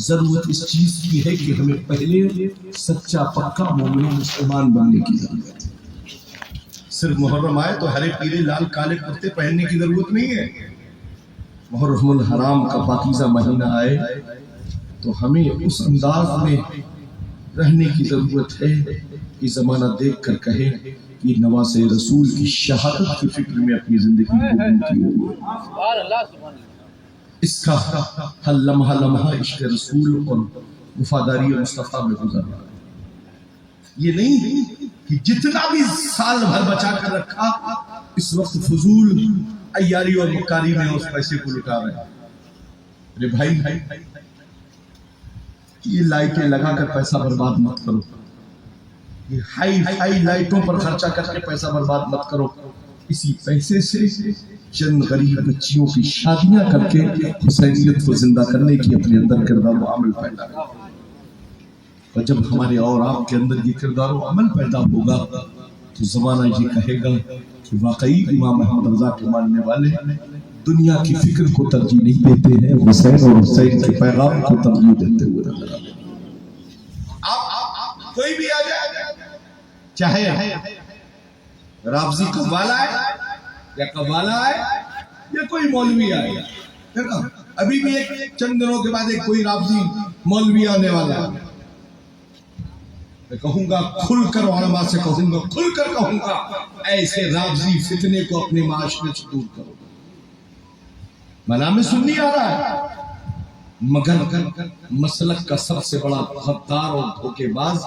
ضرورت اس چیز کی ہے کہ ہمیں پہلے سچا پکا مومن مسلمان بننے کی ضرورت ہے۔ صرف محرم آئے تو ہرے پیلے لال کالے کرتے پہننے کی ضرورت نہیں ہے۔ محرم الحرام کا پاکیزہ مہینہ آئے تو ہمیں اس انداز میں رہنے کی ضرورت ہے کہ زمانہ دیکھ کر کہے کہ نواز رسول کی شہادت کی فکر میں اپنی زندگی کو کی ہوئی، اس کا ہر لمحہ لمحہ عشق رسول اور وفاداری مصطفیٰ میں گزر رہا ہے۔ یہ نہیں کہ جتنا بھی سال بھر بچا کر رکھا اس وقت فضول عیاری اور مکاری میں اس پیسے کو لٹا رہے ہیں۔ ارے بھائی، یہ لائٹیں لگا کر پیسہ برباد مت کرو، یہ ہائی لائٹوں پر خرچہ کر کے پیسہ برباد مت کرو۔ اسی پیسے سے چند غریب بچیوں کی شادیاں کر کے حسینیت کو زندہ کرنے کی اپنے اندر کردار و عمل پیدا کرو۔ اور جب ہمارے اور آپ کے اندر یہ کردار و عمل پیدا ہوگا تو زمانہ یہ کہے گا کہ واقعی امام احمد رضا کے ماننے والے دنیا کی فکر کو ترجیح نہیں دیتے ہیں، حسین اور حسین کے پیغام کو ترجیح دیتے ہوئے نظر آتے ہیں۔ کوئی بھی آ جائے، چاہے رافضی قوالا ہے یا قوالا ہے یا کوئی مولوی آئے، ابھی بھی ایک چند دنوں کے بعد ایک کوئی رافضی مولوی آنے والا ہے، میں کہوں گا کھل کر علماء سے کہوں گا، کھل کر کہوں گا ایسے رافضی فتنے کو اپنے معاشرے سے دور کرو۔ منع میں سنی آ رہا ہے مگر مسلک کا سب سے بڑا غدار اور دھوکے باز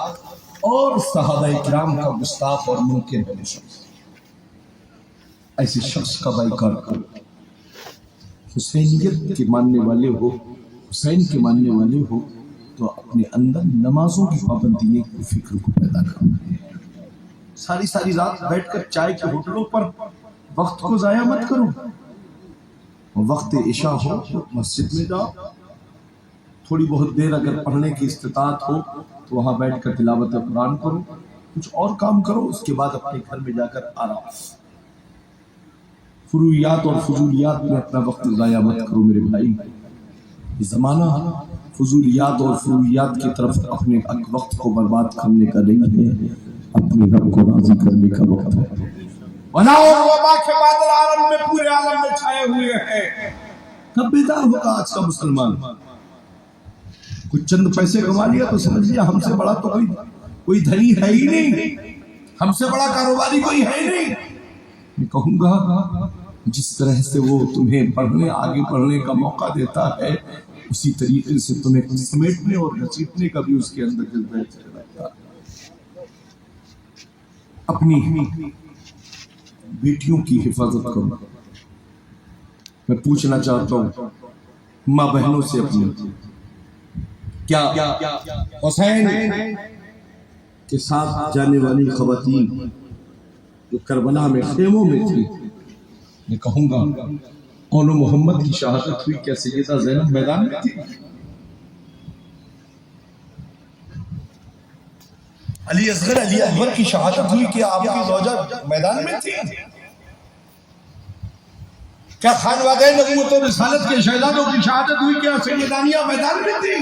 اور صحابہ کرام کا گستاخ اور منکر ہے شخص، ایسے شخص کا بائیکاٹ کرو۔ حسینیت کے ماننے والے ہو، حسین کے ماننے والے ہو تو اپنے اندر نمازوں کی پابندی کی فکر کو پیدا کرو۔ ساری رات بیٹھ کر چائے کے ہوٹلوں پر وقت کو ضائع مت کرو۔ وقت عشاء ہو تو مسجد میں جاؤ، تھوڑی بہت دیر اگر پڑھنے کی استطاعت ہو تو وہاں بیٹھ کر تلاوت قرآن کرو، کچھ اور کام کرو، اس کے بعد اپنے گھر میں جا کر آرام۔ فروعیات اور فضولیات میں اپنا وقت ضائع مت کرو میرے بھائی۔ یہ زمانہ فضولیات اور فروعیات کی طرف اپنے وقت کو برباد کرنے کا نہیں ہے، اپنے رب کو راضی کرنے کا وقت ہے۔ ونا اور وبا کے بادل عالم میں پورے عالم میں چھائے ہوئے ہیں، کب بیدار ہوگا آج کا مسلمان؟ کچھ چند پیسے کما لیا تو سمجھ لیا ہم سے بڑا تو کوئی دھنی ہے ہی نہیں، ہم سے بڑا کاروباری کوئی ہے ہی نہیں۔ میں کہوں گا جس طرح سے وہ تمہیں آگے پڑھنے کا موقع دیتا ہے اسی طریقے سے تمہیں سمیٹنے اور گھسیٹنے کا بھی اس کے اندر جذبہ رہتا ہے۔ اپنی بیٹیوں کی حفاظت کرو۔ میں پوچھنا چاہتا ہوں ماں بہنوں سے اپنی، کیا حسین کے ساتھ جانے والی خواتین جو کربلا میں خیموں میں تھی. میں کہوں گا اون محمد کی شہادت ہوئی، کیا سیدہ زینب میدان میں تھی؟ علی اصغر علی اکبر کی شہادت ہوئی، کیا آپ کی زوجہ میدان میں تھی؟ کیا خانوادہ نبوت و رسالت کے شہزادوں کی شہادت ہوئی، کیا سیدانیہ میدان میں تھی؟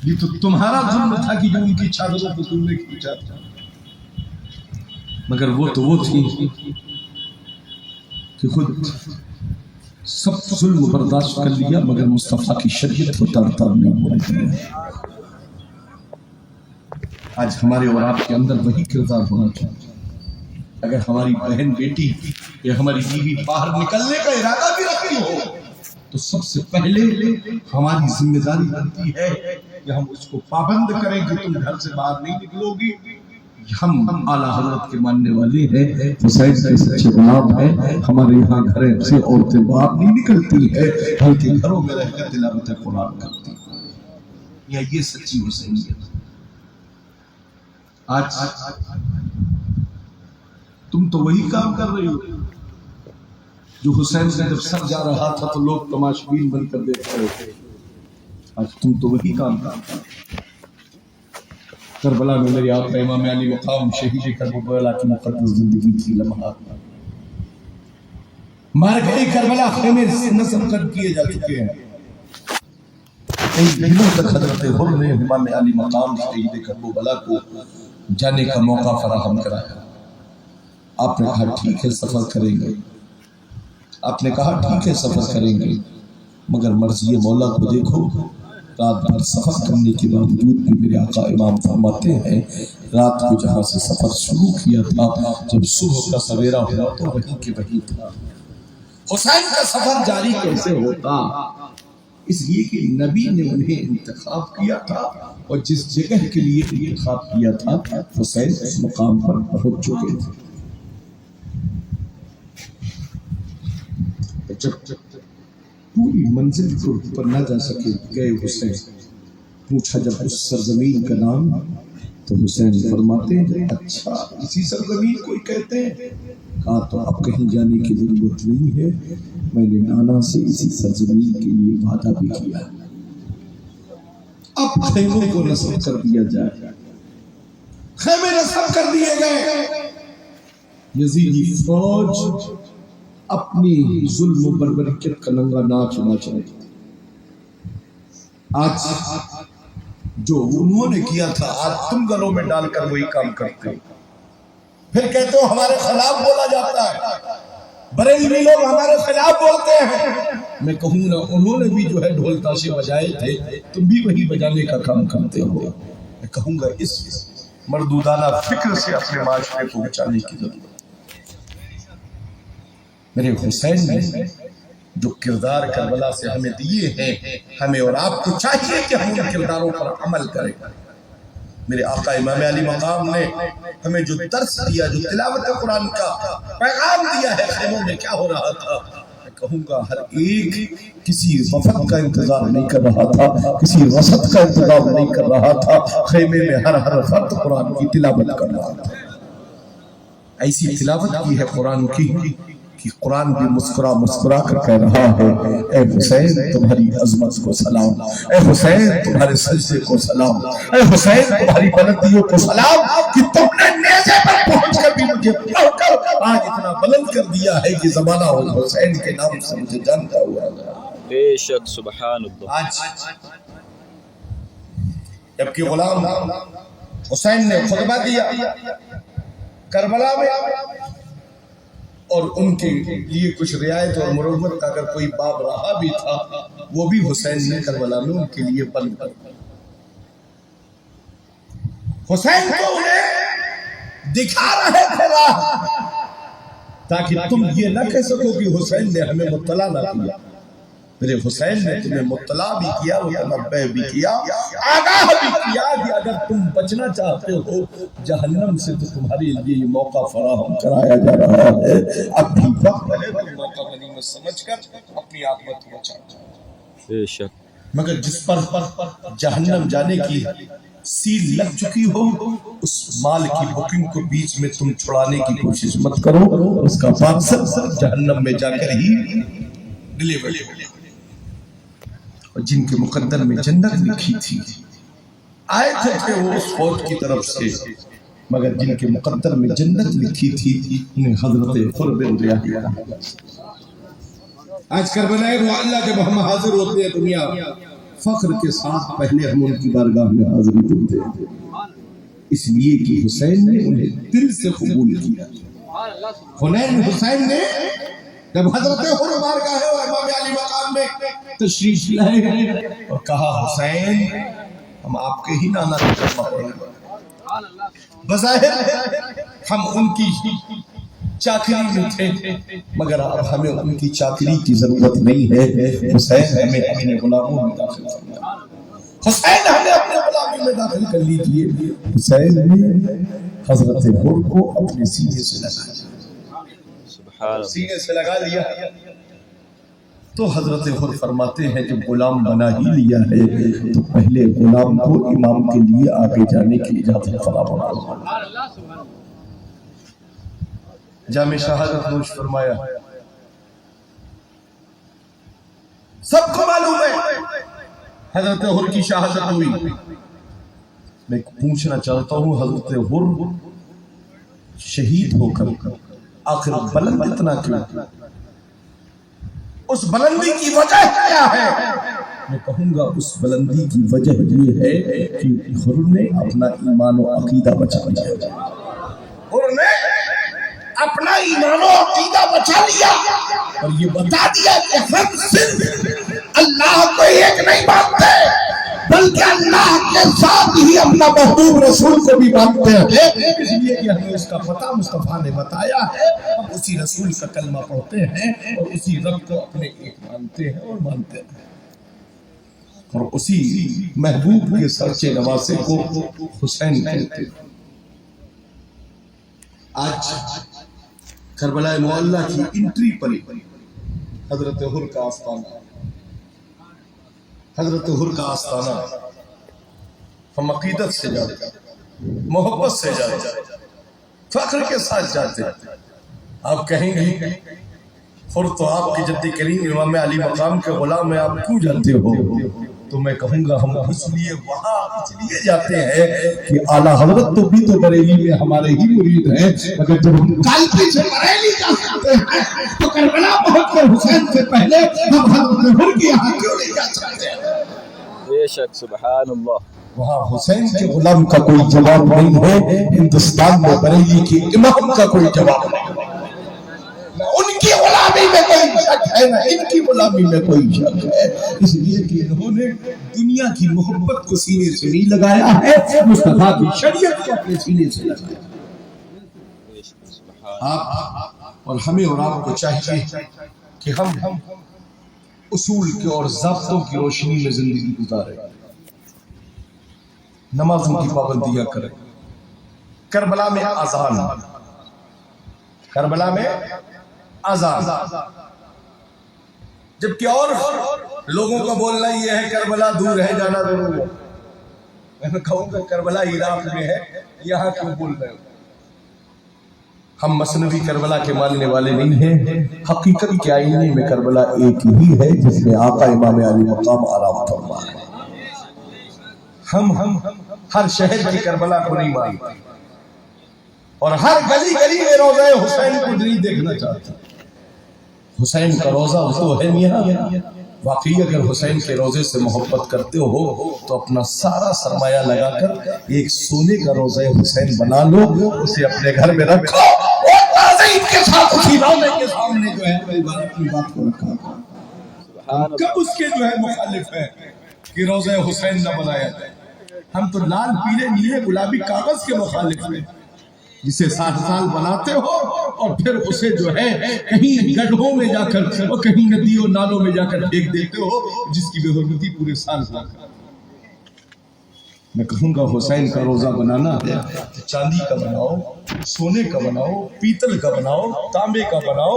یہ تو تمہارا ظلم تھا کہ جو ان کی چادروں کو تم نے کھینچا تھا، مگر وہ تو وہ تھی کہ خود سب ظلم برداشت کر لیا، مگر مصطفیٰ کی شریعت کو تر تر نہیں ہونے دیا. آج ہمارے اور آپ کے اندر وہی کردار ہونا چاہیے. اگر ہماری بہن بیٹی یا ہماری بیوی باہر نکلنے کا ارادہ بھی رکھتی ہو تو سب سے پہلے ہماری ذمہ داری بنتی ہے کہ ہم اس کو پابند کریں کہ تم گھر سے باہر نہیں نکلو گی. ہم اعلیٰ حضرت کے ماننے والے ہیں، حسین کے سچے غلام ہیں. ہمارے یہاں گھریں سے عورتیں باہر نہیں نکلتی ہیں، بلکہ گھروں میں رہ کر تلاوت قرآن کرتی ہیں. یا یہ سچی حسینیت. آج تم تو وہی کام کر رہی ہو جو حسین سے جب سر جا رہا تھا تو لوگ تماشبین بن کر دیکھ رہے تھے. آج تم تو وہی کام کر رہے ہو. کربلا میں میرے آقا امام علی مقام شہید کربلا کی مقدس زندگی کی لمحات مار گئی. کربلا خیمے سے نصب کر کیے جا چکے ہیں. کئی دنوں تک حضرت حر نے امام علی مقام شہید کربلا کو جانے کا موقع فراہم کرایا. آپ نے کہا ٹھیک ہے سفر کریں گے، آپ نے کہا ٹھیک ہے سفر کریں گے، مگر مرضی مولا کو دیکھو. رات بھر سفر کرنے کے باوجود بھی میرے آقا امام فرماتے ہیں رات کو جہاں سے سفر شروع کیا تھا جب صبح کا سویرا ہوا تو وہیں کے وہیں تھا. حسین کا سفر جاری کیسے ہوتا؟ اس لیے کہ نبی نے انہیں انتخاب کیا تھا، اور جس جگہ کے لیے انتخاب کیا تھا حسین اس مقام پر پہنچ چکے تھے. جب پوری منزل پر نہ جا سکے گئے حسین. پوچھا جب اس سرزمین کا نام تو حسین فرماتے ہیں اچھا اسی سرزمین کو کہتے ہیں. کہا تو اب کہیں جانے کی ضرورت نہیں ہے، میں نے نانا سے اسی سرزمین کے لیے وعدہ بھی کیا. اب خیموں کو نصب کر دیا جائے. خیمے نصب کر دیے گئے. یزیدی فوج اپنی ظلم و بربریت کا ننگا ناچ ناچ رہی. آج جو انہوں نے کیا تھا آج تم گلوں میں ڈال کر وہی کام کرتے ہو. پھر کہتے ہو ہمارے خلاف بولا جاتا ہے، بریلوی لوگ ہمارے خلاف بولتے ہیں. میں کہوں نا انہوں نے بھی جو ہے ڈھول تاشے بجائے تھے، تم بھی وہی بجانے کا کام کرتے ہو. میں کہوں گا اس مردودانہ فکر سے اپنے معاشرے کو بچانے کی ضرورت. میرے حسین نے جو کردار کربلا سے ہمیں دیے ہیں، ہمیں اور آپ کو چاہیے کہ ہم ان کرداروں پر عمل کریں. میرے آقا امام علی مقام نے ہمیں جو درس دیا، جو تلاوت قرآن کا پیغام دیا ہے خیموں میں کیا ہو رہا تھا. میں کہوں گا ہر ایک کسی وفد کا انتظار نہیں کر رہا تھا، کسی وسط کا انتظار نہیں کر رہا تھا. خیمے میں ہر فرد قرآن کی تلاوت کر رہا تھا. ایسی تلاوت کی ہے قرآن کی کہ قرآن بھی مسکرا مسکرا کر کہہ رہا ہے اے حسین تمہاری عظمت کو سلام، اے حسین تمہارے سجدے کو سلام، اے حسین تمہاری بلندیوں کو سلام کہ تم نے نیزے پر پہنچ کر بھی مجھے پڑھ کر آج اتنا بلند کر دیا ہے کہ زمانہ حسین کے نام سے مجھے جانتا ہوا ہے. بے شک سبحان اللہ. آج جبکہ غلام حسین نے خطبہ دیا کربلا میں، اور ان کے لیے کچھ رعایت اور مروت کا اگر کوئی باب رہا بھی تھا وہ بھی حسین نے کربلا میں ان کے لیے بند کر دیا. حسین کو انہیں دکھا رہے تھے راہ تاکہ تم یہ نہ کہہ سکو کہ حسین نے ہمیں مطلع نہ کیا. میرے حسین نے تمہیں مطلع بھی کیا، متنبہ بھی کیا، آگاہ بھی کیا کہ اگر تم بچنا چاہتے ہو جہنم سے تو تمہارے لیے یہ موقع فراہم کرایا جا رہا ہے. اب بھی وقت ہے موقع غنیمت سمجھ کر اپنی عاقبت کو بچاؤ. بے شک مگر جس پر جہنم جانے کی سیل لگ چکی ہو اس مال کی بکنگ کو بیچ میں تم چھڑانے کی کوشش مت کرو، اس کا پارسل جہنم میں جا کر ہی ڈلیور ہو۔ اور جن کے مقدر میں جنت لکھی تھی آئے تھے وہ اس فوج کی طرف سے، مگر جن کے مقدر میں جنت لکھی تھی انہیں حضرت حر بن ریاح کہا۔ آج کربلا اللہ جب ہم حاضر ہوتے ہیں دنیا فخر کے ساتھ پہلے ہم ان کی بارگاہ میں حاضری دیتے ہیں، اس لیے کہ حسین نے انہیں دل سے قبول کیا۔ حسین نے جب حضرت حر بارگاہ اور امام علی مقام میں تشریف لائے اور کہا حسین ہم آپ کے ہی نانا کی کلمہ پڑھیں، بظاہر ہم ان کی چاکری میں تھے مگر اب ہمیں ان کی چاکری کی ضرورت نہیں ہے، حسین ہمیں اپنے غلاموں میں داخل کرنا، حسین ہمیں اپنے غلامی میں داخل کر لیجئے۔ حسین نے حضرت حر کو اپنے سینے سے لگایا، سینے سے لگا لیا تو حضرت حر فرماتے ہیں جب غلام بنا ہی لیا ہے تو پہلے غلام کو امام کے لیے آگے جانے کی اجازت فراہم کرو۔ جامع شہادت نوش فرمایا۔ سب کو معلوم ہے حضرت حر کی شہادت ہوئی، میں پوچھنا چاہتا ہوں حضرت حر شہید ہو کر آخر بلند اتنا کیوں؟ اس بلندی کی وجہ کیا ہے؟ میں کہوں گا اس بلندی کی وجہ یہ ہے کہ حر نے اپنا ایمان و عقیدہ بچا لیا، حر نے اپنا ایمان و عقیدہ بچا لیا اور یہ بتا دیا کہ ہم صرف اللہ کو ایک نہیں مانتے بلکہ اللہ کے ساتھ ہی اپنا محبوب رسول کو بھی مانتے ہیں، اس لیے کہ ہمیں اس کا پتہ مصطفیٰ نے بتایا ہے، ہم اسی رسول کا کلمہ پڑھتے ہیں اور اسی رب کو اپنے ایک مانتے ہیں اور مانتے ہیں اور اسی محبوب کے سرچے نواسے کو حسین کہتے ہیں۔ آج کربلا معلی کی انٹری پر حضرت حر کا آستانہ، حضرت حر کا آستانہ ہم عقیدت سے جاتے ہیں، محبت سے جاتے ہیں، فخر کے ساتھ جاتے ہیں۔ آپ کہیں گے حر تو آپ کی جد کریم امام علی مقام کے غلام میں آپ کیوں جاتے ہو؟ تو میں کہوں گا ہم اس لیے وہاں اس لیے جاتے ہیں کہ اعلیٰ حضرت تو بھی تو بریلی میں ہمارے ہی مرید ہیں، اگر جب ہم کالپی سے بریلی جا سکتے ہیں تو کربلا پہنچ کر حسین سے پہلے ہم حضرت حر کی یہاں کیوں نہیں جا سکتے ہیں؟ بے شک سبحان اللہ، وہاں حسین کے غلام کا کوئی جواب نہیں ہے، ہندوستان میں بریلی کی امام کا کوئی جواب نہیں ہے، نہ ان کی غلامی میں کوئی شک ہے نہ ان کی غلامی میں کوئی شک ہے، اس لیے کہ انہوں نے دنیا کی محبت کو سینے سے نہیں لگایا ہے، مصطفیٰ کی شریعت کو اپنے سینے سے لگایا۔ آپ اور ہمیں اور آپ کو چاہیے کہ ہم اصول کے اور ضابطوں کی روشنی میں زندگی گزاریں، نمازوں کی پابندیاں کریں، کربلا میں اذان، کربلا میں اذان، جبکہ اور لوگوں کا بولنا یہ ہے کربلا دور ہے جانا ضرور ہے، میں کہوں گا کربلا عراق میں ہے، یہاں کیوں بول رہے ہو؟ ہم مثنوی کربلا کے ماننے والے نہیں ہیں، حقیقت کے آئینے میں کربلا ایک ہی ہے جس میں آقا امام علی مقام آرام فرما ہے۔ ہم ہر شہر کی کربلا کو نہیں مانتے اور ہر گلی گلی میں روضہ حسین کو نہیں دیکھنا چاہتے۔ حسین کا روضہ تو ہے یہاں، واقعی اگر حسین کے روضے سے محبت کرتے ہو تو اپنا سارا سرمایہ لگا کر ایک سونے کا روضہ حسین بنا لو، اسے اپنے گھر میں رکھو اور تعظیم کے ساتھ اسی روضے کے سامنے جو ہے اپنی بات کو رکھا۔ کب اس کے جو ہے مخالف ہے کہ روضہ حسین نہ بنایا جائے؟ ہم تو لال پیلے نیلے گلابی کاغذ کے مخالف ہیں جسے 60 سال بناتے ہو اور پھر اسے جو ہے کہیں گڈھوں میں جا کر اور کہیں ندیوں نالوں میں جا کر پھینک دیتے ہو جس کی بے حرمتی پورے سال ہوا۔ میں کہوں گا حسین کا روزہ بنانا ہے تو چاندی کا بناؤ، سونے کا بناؤ، پیتل کا بناؤ، تانبے کا بناؤ،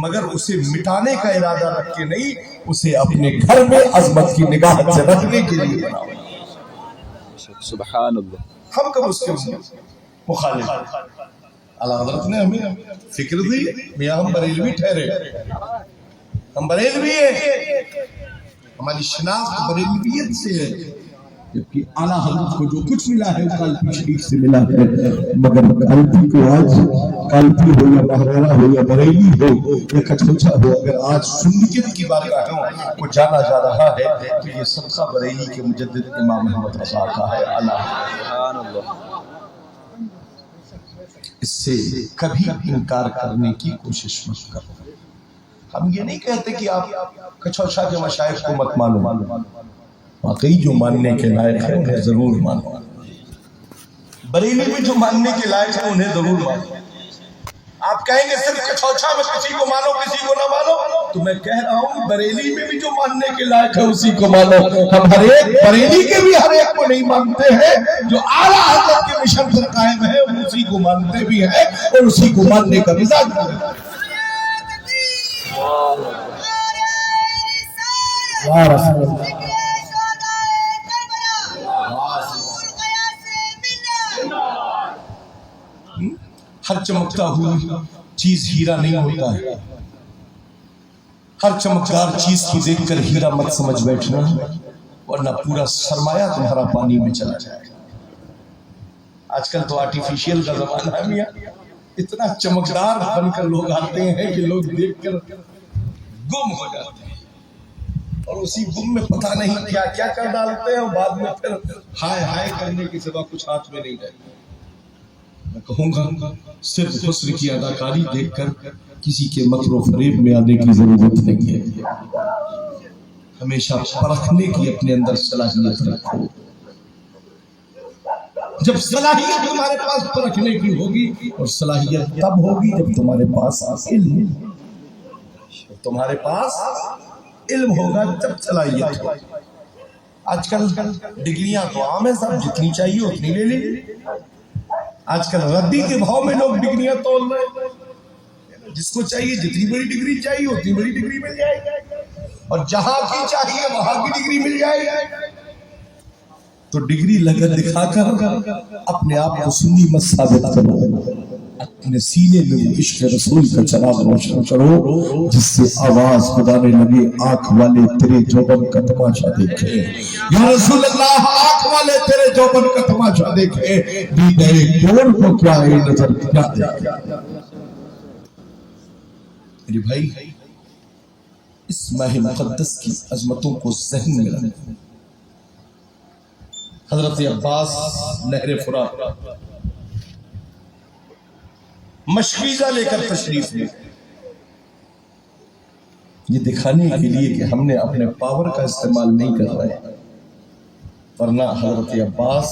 مگر اسے مٹانے کا ارادہ رکھ کے نہیں، اسے اپنے گھر میں عظمت کی نگاہ سے رکھنے کے لیے بناؤ۔ سبحان اللہ۔ ہم کب اس کے مخالف؟ اللہ حضرت نے ہمیں فکر دی، میاں ہم بریلوی ٹھہرے، ہم بریلوی ہیں، ہماری شناخت بریلویت سے ہے، جبکہ اعلیٰ حضرت کو جو کچھ ملا ہے وہ کالپی شریف سے ملا ہے، مگر کالپی کو آج کالپی ہو یا بہرورہ ہو یا بریلی ہو یا کچھوچا ہو، اگر آج سنیت کی بارگاہوں کو جانا جا رہا ہے تو یہ صدقہ بریلی کے مجدد امام احمد رضا کا ہے۔ سبحان اللہ۔ اس سے کبھی انکار کرنے کی کوشش مت کرو۔ ہم یہ نہیں کہتے کہ آپ کچھوچا کے مشائخ کو مت مانو، واقعی جو ماننے کے لائق ہے انہیں ضرور مانو، بریلی بھی جو ماننے کے لائق ہے انہیں ضرور مانو۔ آپ کہیں گے صرف کچھوچا میں کسی کو مانو کسی کو نہ مانو، تو میں کہہ رہا ہوں بریلی میں بھی جو ماننے کے لائق ہے اسی کو مانو۔ ہم ہر ایک بریلی کے بھی ہر ایک کو نہیں مانتے ہیں، جو اعلیٰ حضرت کے مشن پر قائم ہے اسی کو مانتے بھی ہیں اور اسی کو ماننے کا مزاج بھی ہے۔ یا رسول اللہ۔ ہر چمکتا ہوا چیز ہیرا نہیں ہوتا ہے، ہر چمکدار چیز کو دیکھ کر ہیرا مت سمجھ بیٹھنا، ورنہ پورا سرمایہ تمہارا پانی میں چلا جائے گا۔ آج کل تو آرٹیفیشیل کا زمانہ ہے میاں، اتنا چمکدار بن کر لوگ آتے ہیں کہ لوگ دیکھ کر گم ہو جاتے ہیں، اور اسی گم میں پتہ نہیں کیا کیا کر ڈالتے ہیں، اور بعد میں پھر ہائے ہائے کرنے کے سوا کچھ ہاتھ میں نہیں رہتا۔ میں کہوں گا صرف حسن کی اداکاری دیکھ کر کسی کے مکر و فریب میں آنے کی ضرورت نہیں ہے، ہمیشہ پرکھنے کی اپنے اندر صلاحیت رکھو۔ جب صلاحیت تمہارے پاس پرکھنے کی ہوگی، اور صلاحیت تب ہوگی جب تمہارے پاس علم ہوگا، تمہارے پاس علم ہوگا جب صلاحیت ہوگی۔ آج کل ڈگریاں تو عام ہیں، سب جتنی چاہیے اتنی لے لیں۔ آج کل ردی کے بھاؤ میں لوگ ڈگریاں تول رہے ہیں، جس کو چاہیے جتنی بڑی ڈگری چاہیے اتنی بڑی ڈگری مل جائے گی، اور جہاں کی چاہیے وہاں کی ڈگری مل جائے گی۔ تو ڈگری لگا دکھا کر اپنے آپ کو سنی مت ثابت کرو، اپنے سینے میں وہ عشق رسول کا چراغ روشن کرو، جس سے آواز خدا نے لگے آنکھ والے تیرے جوبن کا تماشا دیکھے۔ یا رسول اللہ، آنکھ والے تیرے جوبن کا تماشا دیکھے، دیدے کون کو کیا ہے نظر کیا دیکھے۔ میری بھائی، اس ماہ مقدس کی عظمتوں کو ذہن میں رکھیں۔ حضرت عباس نہر فرات مشکیزہ لے کر تشریف لے، یہ دکھانے کے لیے کہ ہم نے اپنے پاور کا استعمال نہیں کر رہے، ورنہ حضرت عباس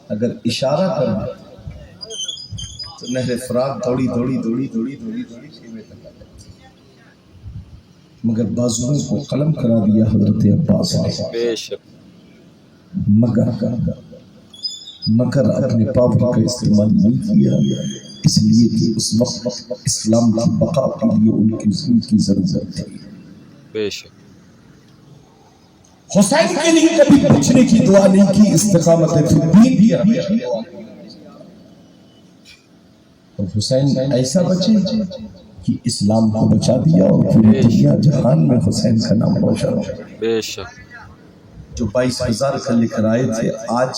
اگر اشارہ کر دے تو نہر فرات دوڑی دوڑی دوڑی دوڑی دوڑی دوڑی خیمے تک آ جاتی، مگر بازوؤں کو قلم کرا دیا حضرت عباس نے۔ بے شک۔ مگر اپنے پاور کا استعمال نہیں کیا، اس لیے کہ اس وقت اسلام کی بقا کے لیے ان کی ضرورت تھی۔ بے شک۔ حسین کے لیے کبھی پوچھنے کی دعا نہیں کی، استقامت فی الدین بھی ہمیشہ دعا کی۔ اور حسین ایسا بچے کہ اسلام کو بچا دیا، اور پوری دنیا جہان میں حسین کا نام روشن ہو۔ بے شک۔ جو 22,000 کا لے کر آئے تھے، آج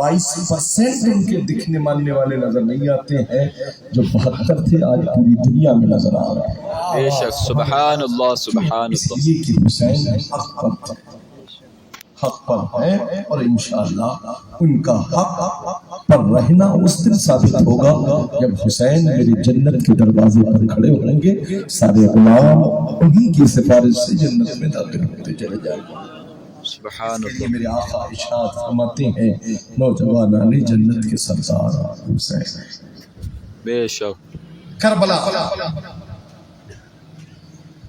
22% ان کے دکھنے ماننے والے نظر نہیں آتے ہیں، جو 72 تھے آج پوری دنیا میں نظر آ رہے ہیں۔ بے شک۔ سبحان اللہ، سبحان اس اللہ۔ لیے کہ حسین حق پر ہے، اور انشاءاللہ ان کا حق پر رہنا اس دن ثابت ہوگا جب حسین میری جنت کے دروازے پر کھڑے ہوں گے، سارے غلام انہی کی سفارش سے جنت میں داخل ہوتے چلے جائیں گے۔ سبحان اللہ۔ میرے آقا ارشاد فرماتے ہیں، نوجوانان جنت کے سردار حسین۔ بے شک۔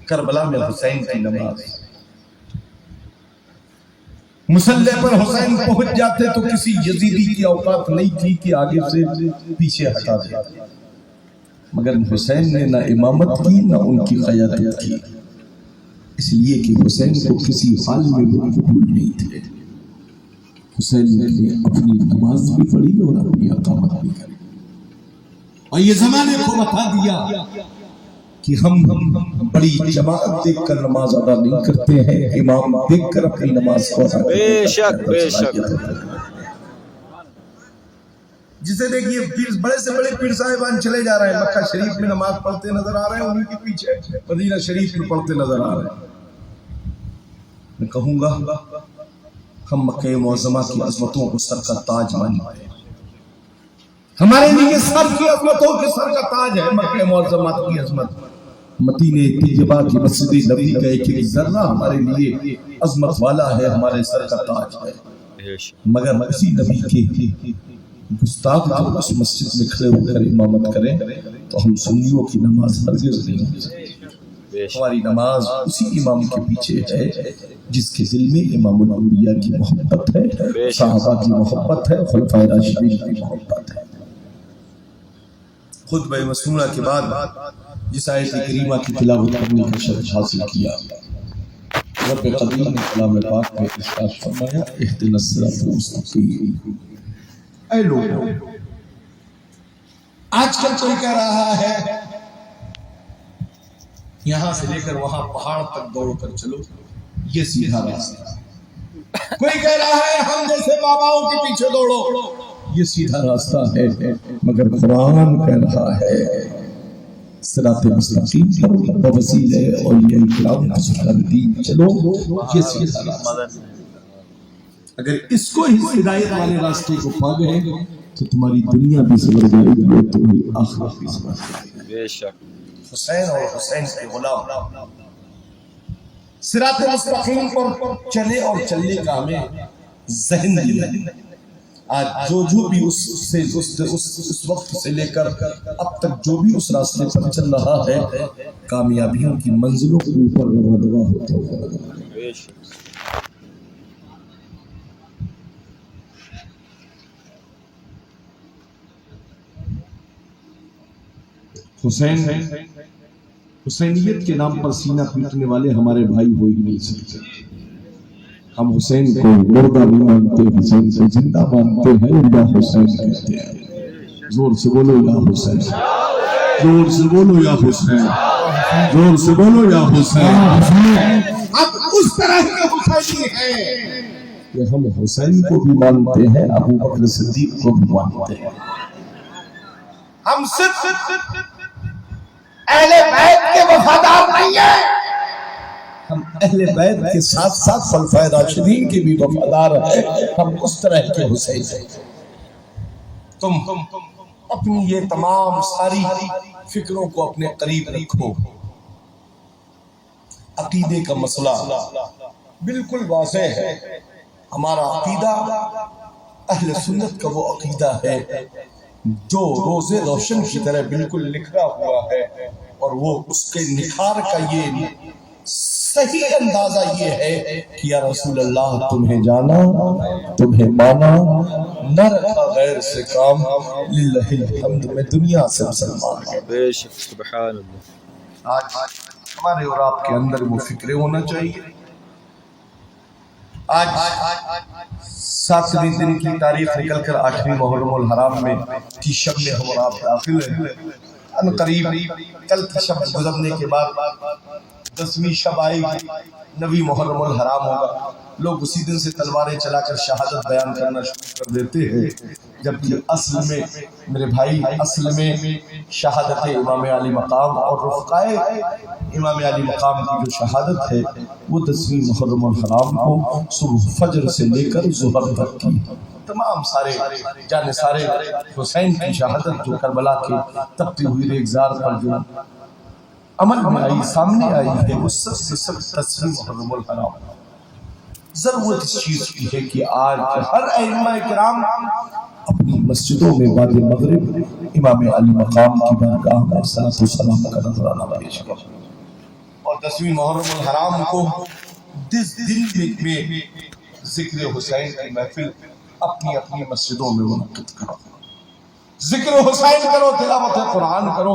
کربلا میں حسین کی نماز، مسلح پر حسین پہنچ جاتے تو کسی یزیدی کی اوقات نہیں تھی کہ آگے سے پیچھے ہٹا دے، مگر حسین نے نہ امامت کی نہ ان کی قیادت کی، اس لیے کہ حسین کو کسی حال میں وہ قبول نہیں تھے۔ حسین نے اپنی نماز بھی پڑھی اور اپنی اقامت بھی کری، اور یہ زمانے کو بتا دیا کہ ہم بڑی جماعت دیکھ کر نماز ادا نہیں کرتے ہیں، امام دیکھ کر اپنی نماز کو ادا کرتے ہیں۔ بے شک بے شک۔ جسے دیکھیے بڑے سے بڑے پیر صاحبان چلے جا رہے ہیں، مکہ شریف میں نماز پڑھتے نظر آ رہے ہیں، انہی کے پیچھے مدینہ شریف میں پڑھتے نظر آ رہے ہیں۔ میں کہوں گا ہم مکہ معظمہ کی عظمتوں کو سر کا تاج مانتے ہیں، ہمارے لیے سر کی عظمتوں کے سر کا تاج ہے مکہ معظمہ کی عظمت۔ مدینہ طیبہ کی مسجد نبوی کا ایک ایک ذرہ ہمارے لیے عظمت والا ہے، ہمارے سر کا تاج ہے، مگر اسی نبی کے گستاخ جو اس مسجد میں کھڑے ہو کر امامت کریں تو ہم سنیوں کی نماز ہرگز نہیں ہو سکتی۔ ہماری نماز اسی امام کے پیچھے ہے جس کے دل میں امام الانبیاء کی محبت ہے، صحابہ کی محبت ہے، خلفائے راشدین کی محبت ہے۔ خطبہ مسنونہ کے بعد جس آیت کریمہ کی تلاوت کرنے کا شرف حاصل کیا، رب قدیر نے کلام پاک میں ارشاد فرمایا اہدنا الصراط المستقیم۔ اے لوگوں، آج کل کوئی کہہ رہا ہے یہاں سے لے کر وہاں پہاڑ تک دوڑ کر چلو، یہ سیدھا راستہ ہے۔ کوئی کہہ رہا ہے ہم جیسے باباؤں کے پیچھے دوڑو، یہ سیدھا راستہ ہے، مگر قرآن کہہ رہا ہے صراط مستقیم پر بوسیلہ اولیاء کرام کا دین چلو، یہ سیدھا راستہ ہے۔ اگر اس کو ہی ہدایت والے راستے کو پا گئے تو تمہاری دنیا بھی سنور جائے گی اور تمہاری آخرت بھی سنور جائے گی۔ بے شک۔ حسین اور حسین کے غلام صراط مستقیم پر چلے اور چلنے کا ہمیں ذہن دیا۔ آج جو بھی اس وقت سے لے کر اب تک جو بھی اس راستے پر چل رہا ہے، کامیابیوں کی منزلوں کے اوپر رواں ہوتے ہوئے بے شک۔ حسینیت کے نام پر سینہ پیٹنے والے ہمارے بھائی ہو ہی نہیں سکتے۔ ہم حسین کو مردہ نہیں مانتے، حسین کو زندہ مانتے ہیں، اور یا حسین کہتے ہیں۔ زور سے بولو یا حسین، زور سے بولو یا حسین، زور سے بولو یا حسین۔ اب اس طرح کے حسینی ہیں کہ ہم حسین کو بھی مانتے ہیں، ابو بکر صدیق کو بھی مانتے ہیں۔ ہم صرف اہل بیت کے وفادار نہیں ہیں، ہم اہل بیت کے ساتھ ساتھ خلفائے راشدین کے بھی وفادار ہیں۔ ہم اس طرح کے حسین ہیں۔ تم اپنی یہ تمام ساری فکروں کو اپنے قریب رکھو۔ عقیدے کا مسئلہ بالکل واضح ہے۔ ہمارا عقیدہ اہل سنت کا وہ عقیدہ ہے جو روز روشن کی طرح بالکل نکھرا ہوا ہے، اور وہ اس کے نکھار کا یہ صحیح اندازہ یہ ہے کہ یا رسول اللہ تمہیں جانا، تمہیں مانا، نہ رکھا غیر سے کام، للہ الحمد میں دنیا سے مسلمان ہے۔ بے شک۔ سبحان اللہ۔ آج ہمارے اور آپ کے اندر وہ فکرے ہونا چاہیے۔ آج 7ویں دن کی تاریخ نکل کر 8ویں محرم الحرام میں کی شب میں ہم اور آپ داخل ہیں۔ ان قریب کل کی شب گزرنے کے بعد 10ویں شب آئے گی، 9ویں محرم الحرام ہوگا۔ لوگ اسی دن سے تلواریں چلا کر شہادت بیان کرنا شروع کر دیتے ہیں، جبکہ اصل میں میرے بھائی اصل میں شہادت امام علی مقام اور رفقائے امام علی مقام کی جو شہادت ہے وہ 10ویں محرم الحرام کو صبح فجر سے لے کر ظہر تک کی۔ تمام سارے جانے سارے حسین کی شہادت جو کربلا کے تپتی ہوئی ریگزار پر جو عمل میں آئی، سامنے آئی ہے، وہ سب سے سب 10ویں محرم الحرام۔ ضرورت اس چیز کی ہے کہ آج ہر ائمہ کرام اپنی مسجدوں میں بعد مغرب امام علی مقام کی بارگاہ میں صلاۃ و سلام کا نذرانہ پیش کریں، اور 10ویں محرم الحرام کو جس دن میں ذکر حسین کی محفل اپنی اپنی مسجدوں میں منعقد کرو، ذکر حسین کرو، تلاوت قرآن کرو،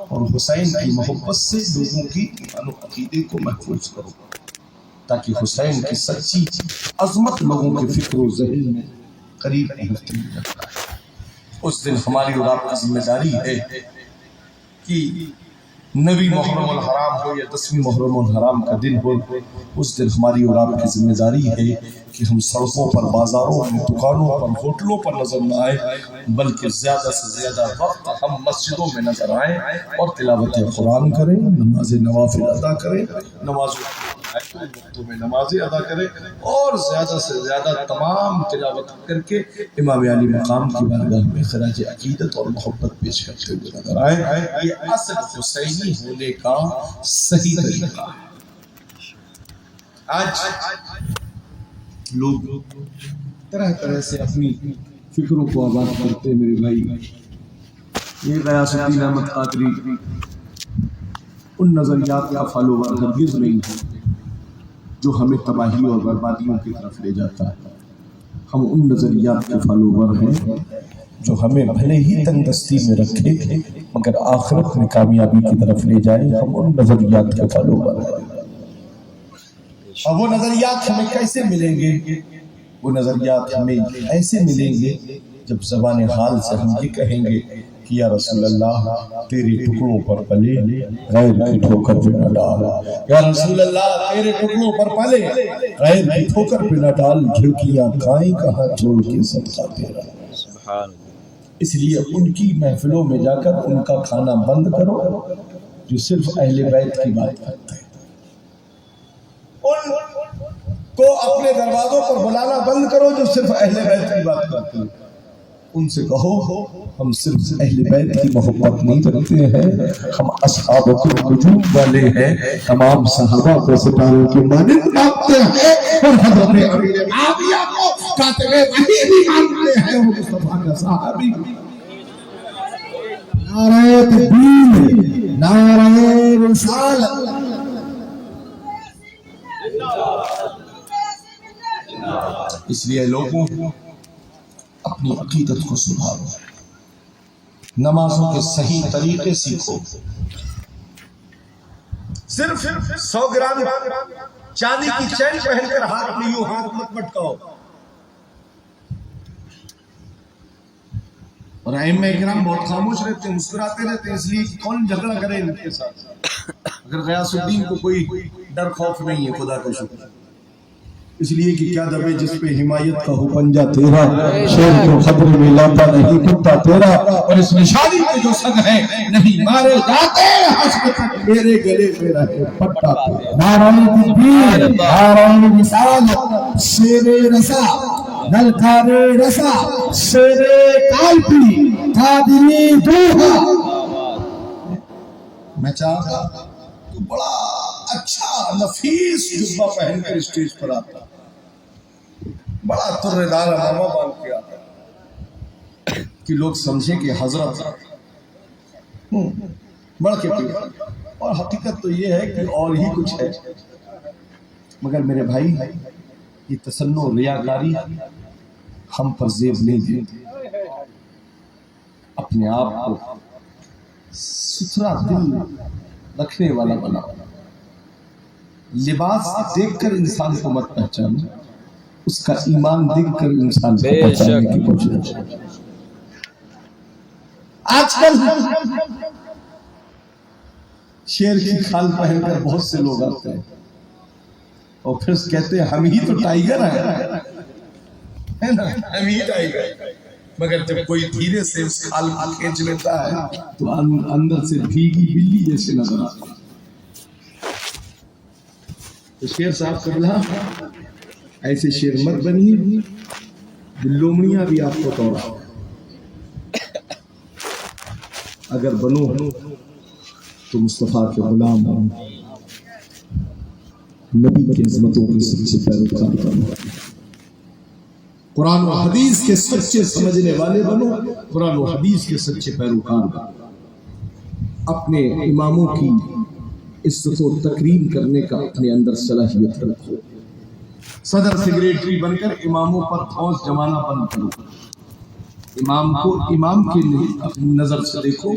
اور حسین کی محبت سے لوگوں کی ایمان و عقیدے کو محفوظ کرو، تاکہ حسین کی سچی عظمت لوگوں کے فکر و ذہن میں قریب پہنچتی جاتا ہے۔ اس دن ہماری اور آپ کی ذمہ داری ہے کہ 9 محرم الحرام ہو یا 10 محرم الحرام کا دن ہو، اس دن ہماری اور آپ کی ذمہ داری ہے کہ ہم سڑکوں پر، بازاروں میں، دکانوں پر، ہوٹلوں پر نظر نہ آئے، بلکہ زیادہ سے زیادہ وقت ہم مسجدوں میں نظر آئیں اور تلاوت قرآن کریں، نماز نوافل ادا کریں، وقتوں میں نمازیں ادا کریں، اور زیادہ سے زیادہ تمام تلاوت کر کے امام علی مقام کی بارگاہ میں خراج عقیدت اور محبت پیش کرتے ہوئے نظر آئے۔ یہ اصل حسینی ہونے کا صحیح طریقہ ہے۔ آج لوگ طرح طرح سے اپنی فکروں کو آباد کرتے ہیں میرے بھائی۔ یہ غیاث الدین احمد قادری ان نظریات کا فالوور ہرگز نہیں ہے جو ہمیں تباہی اور بربادیوں کی طرف لے جاتا ہے۔ ہم ان نظریات کے فالوور ہیں جو ہمیں بھلے ہی تنگ دستی میں رکھے مگر آخرت میں کامیابی کی طرف لے جائے۔ ہم ان نظریات کے فالوور ہیں۔ اور وہ نظریات ہمیں کیسے ملیں گے؟ وہ نظریات ہمیں ایسے ملیں گے جب زبان حال سے ہم یہ کہیں گے کہ یا رسول اللہ تیرے ٹکڑوں پر پلے غیر کی ٹھوکر پہ نہ ڈال، یا رسول اللہ تیرے ٹکڑوں پر پلے غیر کی ٹھوکر پہ نہ ڈال، جھڑکیاں کھائیں کہاں چھوڑ کے صدقہ تیرا۔ اس لیے ان کی محفلوں میں جا کر ان کا کھانا بند کرو جو صرف اہل بیت کی بات کرتے ہیں، ان کو اپنے دروازوں پر بلانا بند کرو جو صرف اہل بیت کی بات کرتے ہیں۔ ان سے کہو ہم صرف اہل بیت کی محبت نہیں رکھتے ہیں، ہم اصحاب کے وجود والے ہیں، تمام صحابہ کو ستاروں کے مانند مانتے ہیں، اور حضرت علی معاویہ کو کاتب وحی بھی مانتے ہیں، وہ مصطفیٰ کا صحابی۔ نعرہ تکبیر، نعرہ رسالت۔ اس لیے لوگوں اپنی عقیدت کو سدھارو، نمازوں کے صحیح طریقے سیکھو۔ صرف 100 گرام چاندی کی چین پہن کر ہاتھ میں یوں ہاتھ مت پٹکاؤ، اور ائمہ کرام بہت خاموش رہتے ہیں، مسکراتے رہتے ہیں، اس لیے کون جھگڑا کرے ان کے ساتھ؟ اگر غیاث الدین کو کوئی ڈر خوف نہیں ہے، خدا کا شکر، اس لیے کہ کیا دبے جس پہ حمایت کا ہو پنجہ تیرا، شیر کو خطرے میں لاتا نہیں کتا تیرا، اور اس میں شادی کے جو سگ ہیں نہیں مارے جاتے، حشر تک میرے گلے میں رہے پٹا تیرا۔ نعرہ تکبیر، نعرہ رسالت، شیر رسا، نلکار رسا، شیر کالپی، قادری دوہا۔ میں چاہتا تو بڑا اچھا نفیس جبہ پہن کر اسٹیج پر آتا، بڑا ترے دار امامہ باندھ کے آتا کہ لوگ سمجھیں کہ حضرت بڑھ کے پڑھ، اور حقیقت تو یہ ہے کہ اور ہی کچھ ہے۔ مگر میرے بھائی یہ تسنع و ریاکاری ہم پر زیب نہیں دیتے، اپنے آپ کو ستھرا دل رکھنے والا بنا۔ لباس دیکھ کر انسان کو مت پہچانا، اس کا ایمان دیکھ کر انسان کو پہچاننے کی کوشش۔ آج کل شیر کی کھال پہن کر بہت سے لوگ آتے ہیں اور پھر کہتے ہیں ہم ہی تو ٹائیگر ہیں، ہم ہی ٹائیگر، مگر جب کوئی دھیرے سے اس کھال کو کھینچ لیتا ہے تو اندر سے بھیگی بلی جیسے نظر آتا ہے۔ تو شیر صاحب قبلہ ایسے شیر مت بنیے، لومڑیاں بھی آپ کو توڑا، اگر بنو تو مصطفیٰ کے غلام بنو، نبی کی عظمتوں کے سچے پیروکار بنو، قرآن و حدیث کے سچے سمجھنے والے بنو، قرآن و حدیث کے سچے پیروکار بنو، اپنے اماموں کی عزت و تکریم کرنے کا اپنے اندر صلاحیت رکھو، صدر سیکریٹری بن کر اماموں پر فوج جمانا بند کرو. امام کے لیے اپنی نظر سے دیکھو،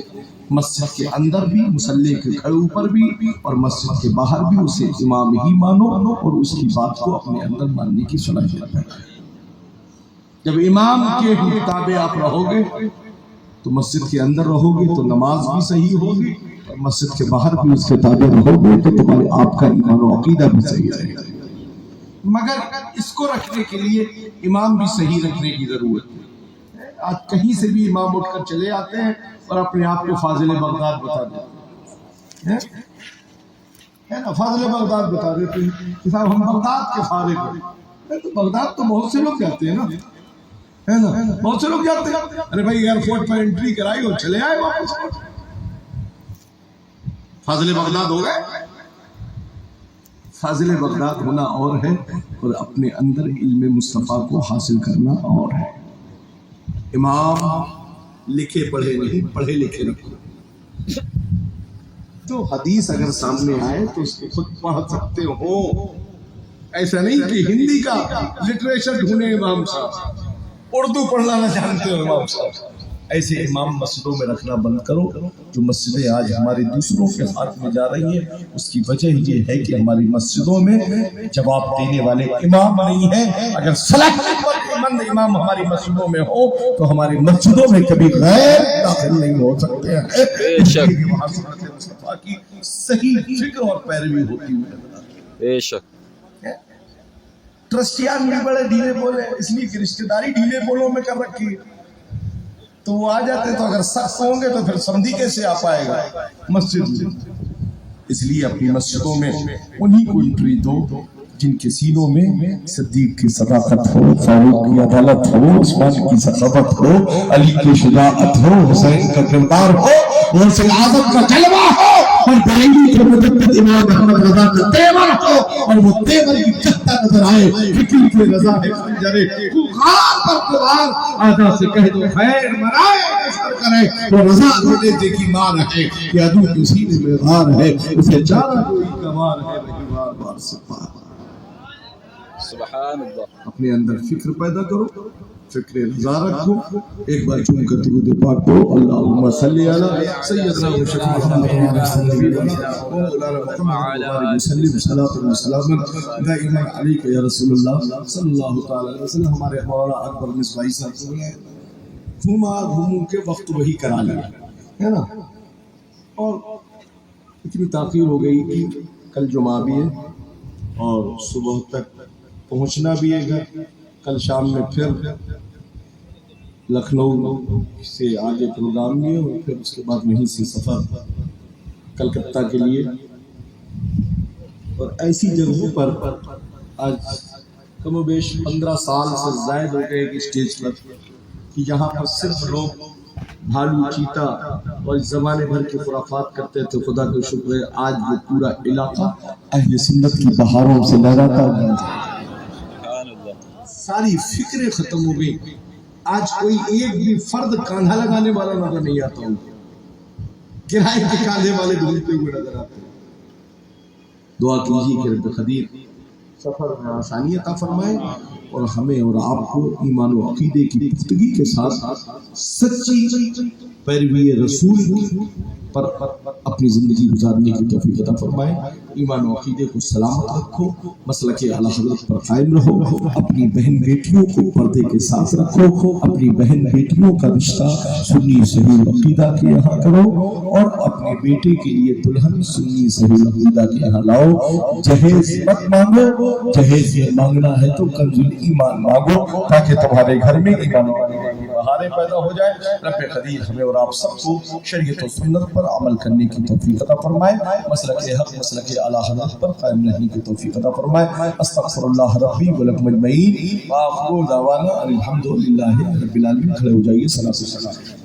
مسجد کے اندر بھی، مصلی کے کھڑوں پر بھی، اور مسجد کے باہر بھی اسے امام ہی مانو اور اس کی بات کو اپنے اندر ماننے کی صلاحیت ہے. جب امام کے مطابق آپ رہو گے تو مسجد کے اندر رہو گے تو نماز بھی صحیح ہوگی، اور مسجد کے باہر بھی اس کے تابع رہو گے تو تمہارے آپ کا ایمان و عقیدہ بھی صحیح رہے گا. مگر اس کو رکھنے کے لیے امام بھی صحیح رکھنے کی ضرورت ہے. آج کہیں سے بھی امام اٹھ کر چلے آتے ہیں اور اپنے آپ کو فاضل بغداد بتا دیتے ہیں. ہے نا، فاضل بغداد بتا دیتے ہیں کہ صاحب ہم بغداد کے فارغ ہیں. تو بغداد تو بہت سے لوگ جاتے ہیں نا، ہے نا، بہت سے لوگ جاتے ہیں. ارے بھائی ایئرپورٹ پر انٹری کرائی اور چلے آئے واپس. فاضل بغداد ہو گئے. فاضل بغداد ہونا اور ہے، اور اپنے اندر علم مصطفیٰ کو حاصل کرنا اور ہے. امام لکھے پڑھے نہیں، پڑھے لکھے رکھو. تو حدیث اگر سامنے آئے تو اس کو خود پڑھ سکتے ہو. ایسا نہیں کہ ہندی کا لٹریچر ڈھونڈے امام صاحب، اردو پڑھنا نہ جانتے ہو امام صاحب. ایسے امام مسجدوں میں رکھنا بند کرو. جو مسجدیں آج ہمارے دوسروں کے ہاتھ میں جا رہی ہیں، اس کی وجہ یہ ہے کہ ہماری مسجدوں میں جواب دینے والے امام نہیں ہیں. اگر صلاحیت مند امام ہماری مسجدوں میں ہو تو ہماری مسجدوں میں کبھی غیر داخل نہیں ہو سکتے ہیں. وہاں سنت مصطفیٰ کی صحیح فکر اور پیروی ہوتی ہوئی. بے شک ٹرسٹیان بھی بڑے ڈھیلے بولے، اس لیے کہ رشتہ داری ڈھیلے بولوں میں کر رکھی ہے. تو وہ آ جاتے تو اگر سخت ہوں گے تو پھر سمدھی کیسے آ پائے گا مسجد میں. اس لیے اپنی مسجدوں میں انہی کو انٹری دو جن کے سینوں میں صدیق کی صداقت ہو، فاروق کی عدالت ہو، عثمان کی سخاوت ہو، علی کی شجاعت ہو، حسین کا کردار ہو، غوث اعظم کا جلوہ ہو، اور بریلی کے مجدد امام محمد رضا کا تیور ہو، اور وہ تیور کی چہتا نظر آئے. فکر کی رضا ہے خنجرے خوخار پر قرار، آدھا سے کہہ دو خیر مرائے نشر کرے. وہ رضا رونے دے کی مار ہے کہ عدو کے سینے میں غار ہے، اسے چارہ کوئی کمار ہے وہی بار بار سپار. سبحان اللہ. اپنے اندر فکر پیدا کرو، فکر رضا رکھو. ایک بار چون کر درود پاک پڑھو. اللہم صلی علی سیدنا و شفیع محمد وسلم صلاۃ و سلام دائما علیک یا رسول اللہ صلی اللہ تعالی علیہ وسلم. ہمارے مولانا اکبر مصباحی صاحب کو گھوما گھوموں کے وقت وہی کرا لیا ہے نا. اور اتنی تاخیر ہو گئی کہ کل جمعہ بھی ہے اور صبح تک پہنچنا بھی ہے گھر. کل شام میں پھر لکھنؤ سے آگے پروگرام بھی ہے، اور پھر اس کے بعد وہیں سے سفر کلکتہ کے لیے. اور ایسی جگہوں پر آج کم و بیش 15 سال سے زائد ہو گئے ایک اسٹیج پر کہ یہاں پر صرف لوگ بھالو چیتا اور زمانے بھر کے خرافات کرتے تھے. خدا کا شکر ہے آج وہ پورا علاقہ اہل سنت کی بہاروں سے لہراتا ہے. ساری فکریں ختم ہو گئی. آج کوئی ایک بھی فرد کاندھا لگانے والا نظر نہیں آتا ہوں، کرائے کے کاندھے والے ڈھونڈتے ہوئے نظر آتے ہیں. دعا کیجیے کہ رب قدیر سفر میں آسانی عطا فرمائے اور ہمیں اور آپ کو ایمان و عقیدے کی پختگی کے ساتھ سچی پیروی رسول پر اپنی زندگی گزارنے کی توفیق عطا فرمائے. ایمان و عقیدے کو سلامت رکھو، مسلک اعلیٰ حضرت پر قائم رہو، اپنی بہن بیٹیوں کو پردے کے ساتھ رکھو، اپنی بہن بیٹیوں کا رشتہ سنی صحیح عقیدہ کے یہاں کرو، اور اپنے بیٹے کے لیے دلہن سنی صحیح عقیدہ کے یہاں لاؤ. جہیز مت مانگو، جہیز یہ مانگنا ہے تو کنز ایمان مانگو تاکہ تمہارے گھر میں ایمان و عقیدے کی بہاریں پیدا ہو جائے. رب قدیر ہمیں اور آپ سب کو شریعت و سنت پر عمل کرنے کی توفیق عطا فرمائے، مسلک حق مسلک اعلیٰ حضرت پر قائم رہنے کی توفیق عطا فرمائے. استغفر اللہ ربی ولکم اجمعین. وآخر دعوانا الحمد للہ رب العالمین. کھڑے ہو جائیے. صلاۃ و سلام.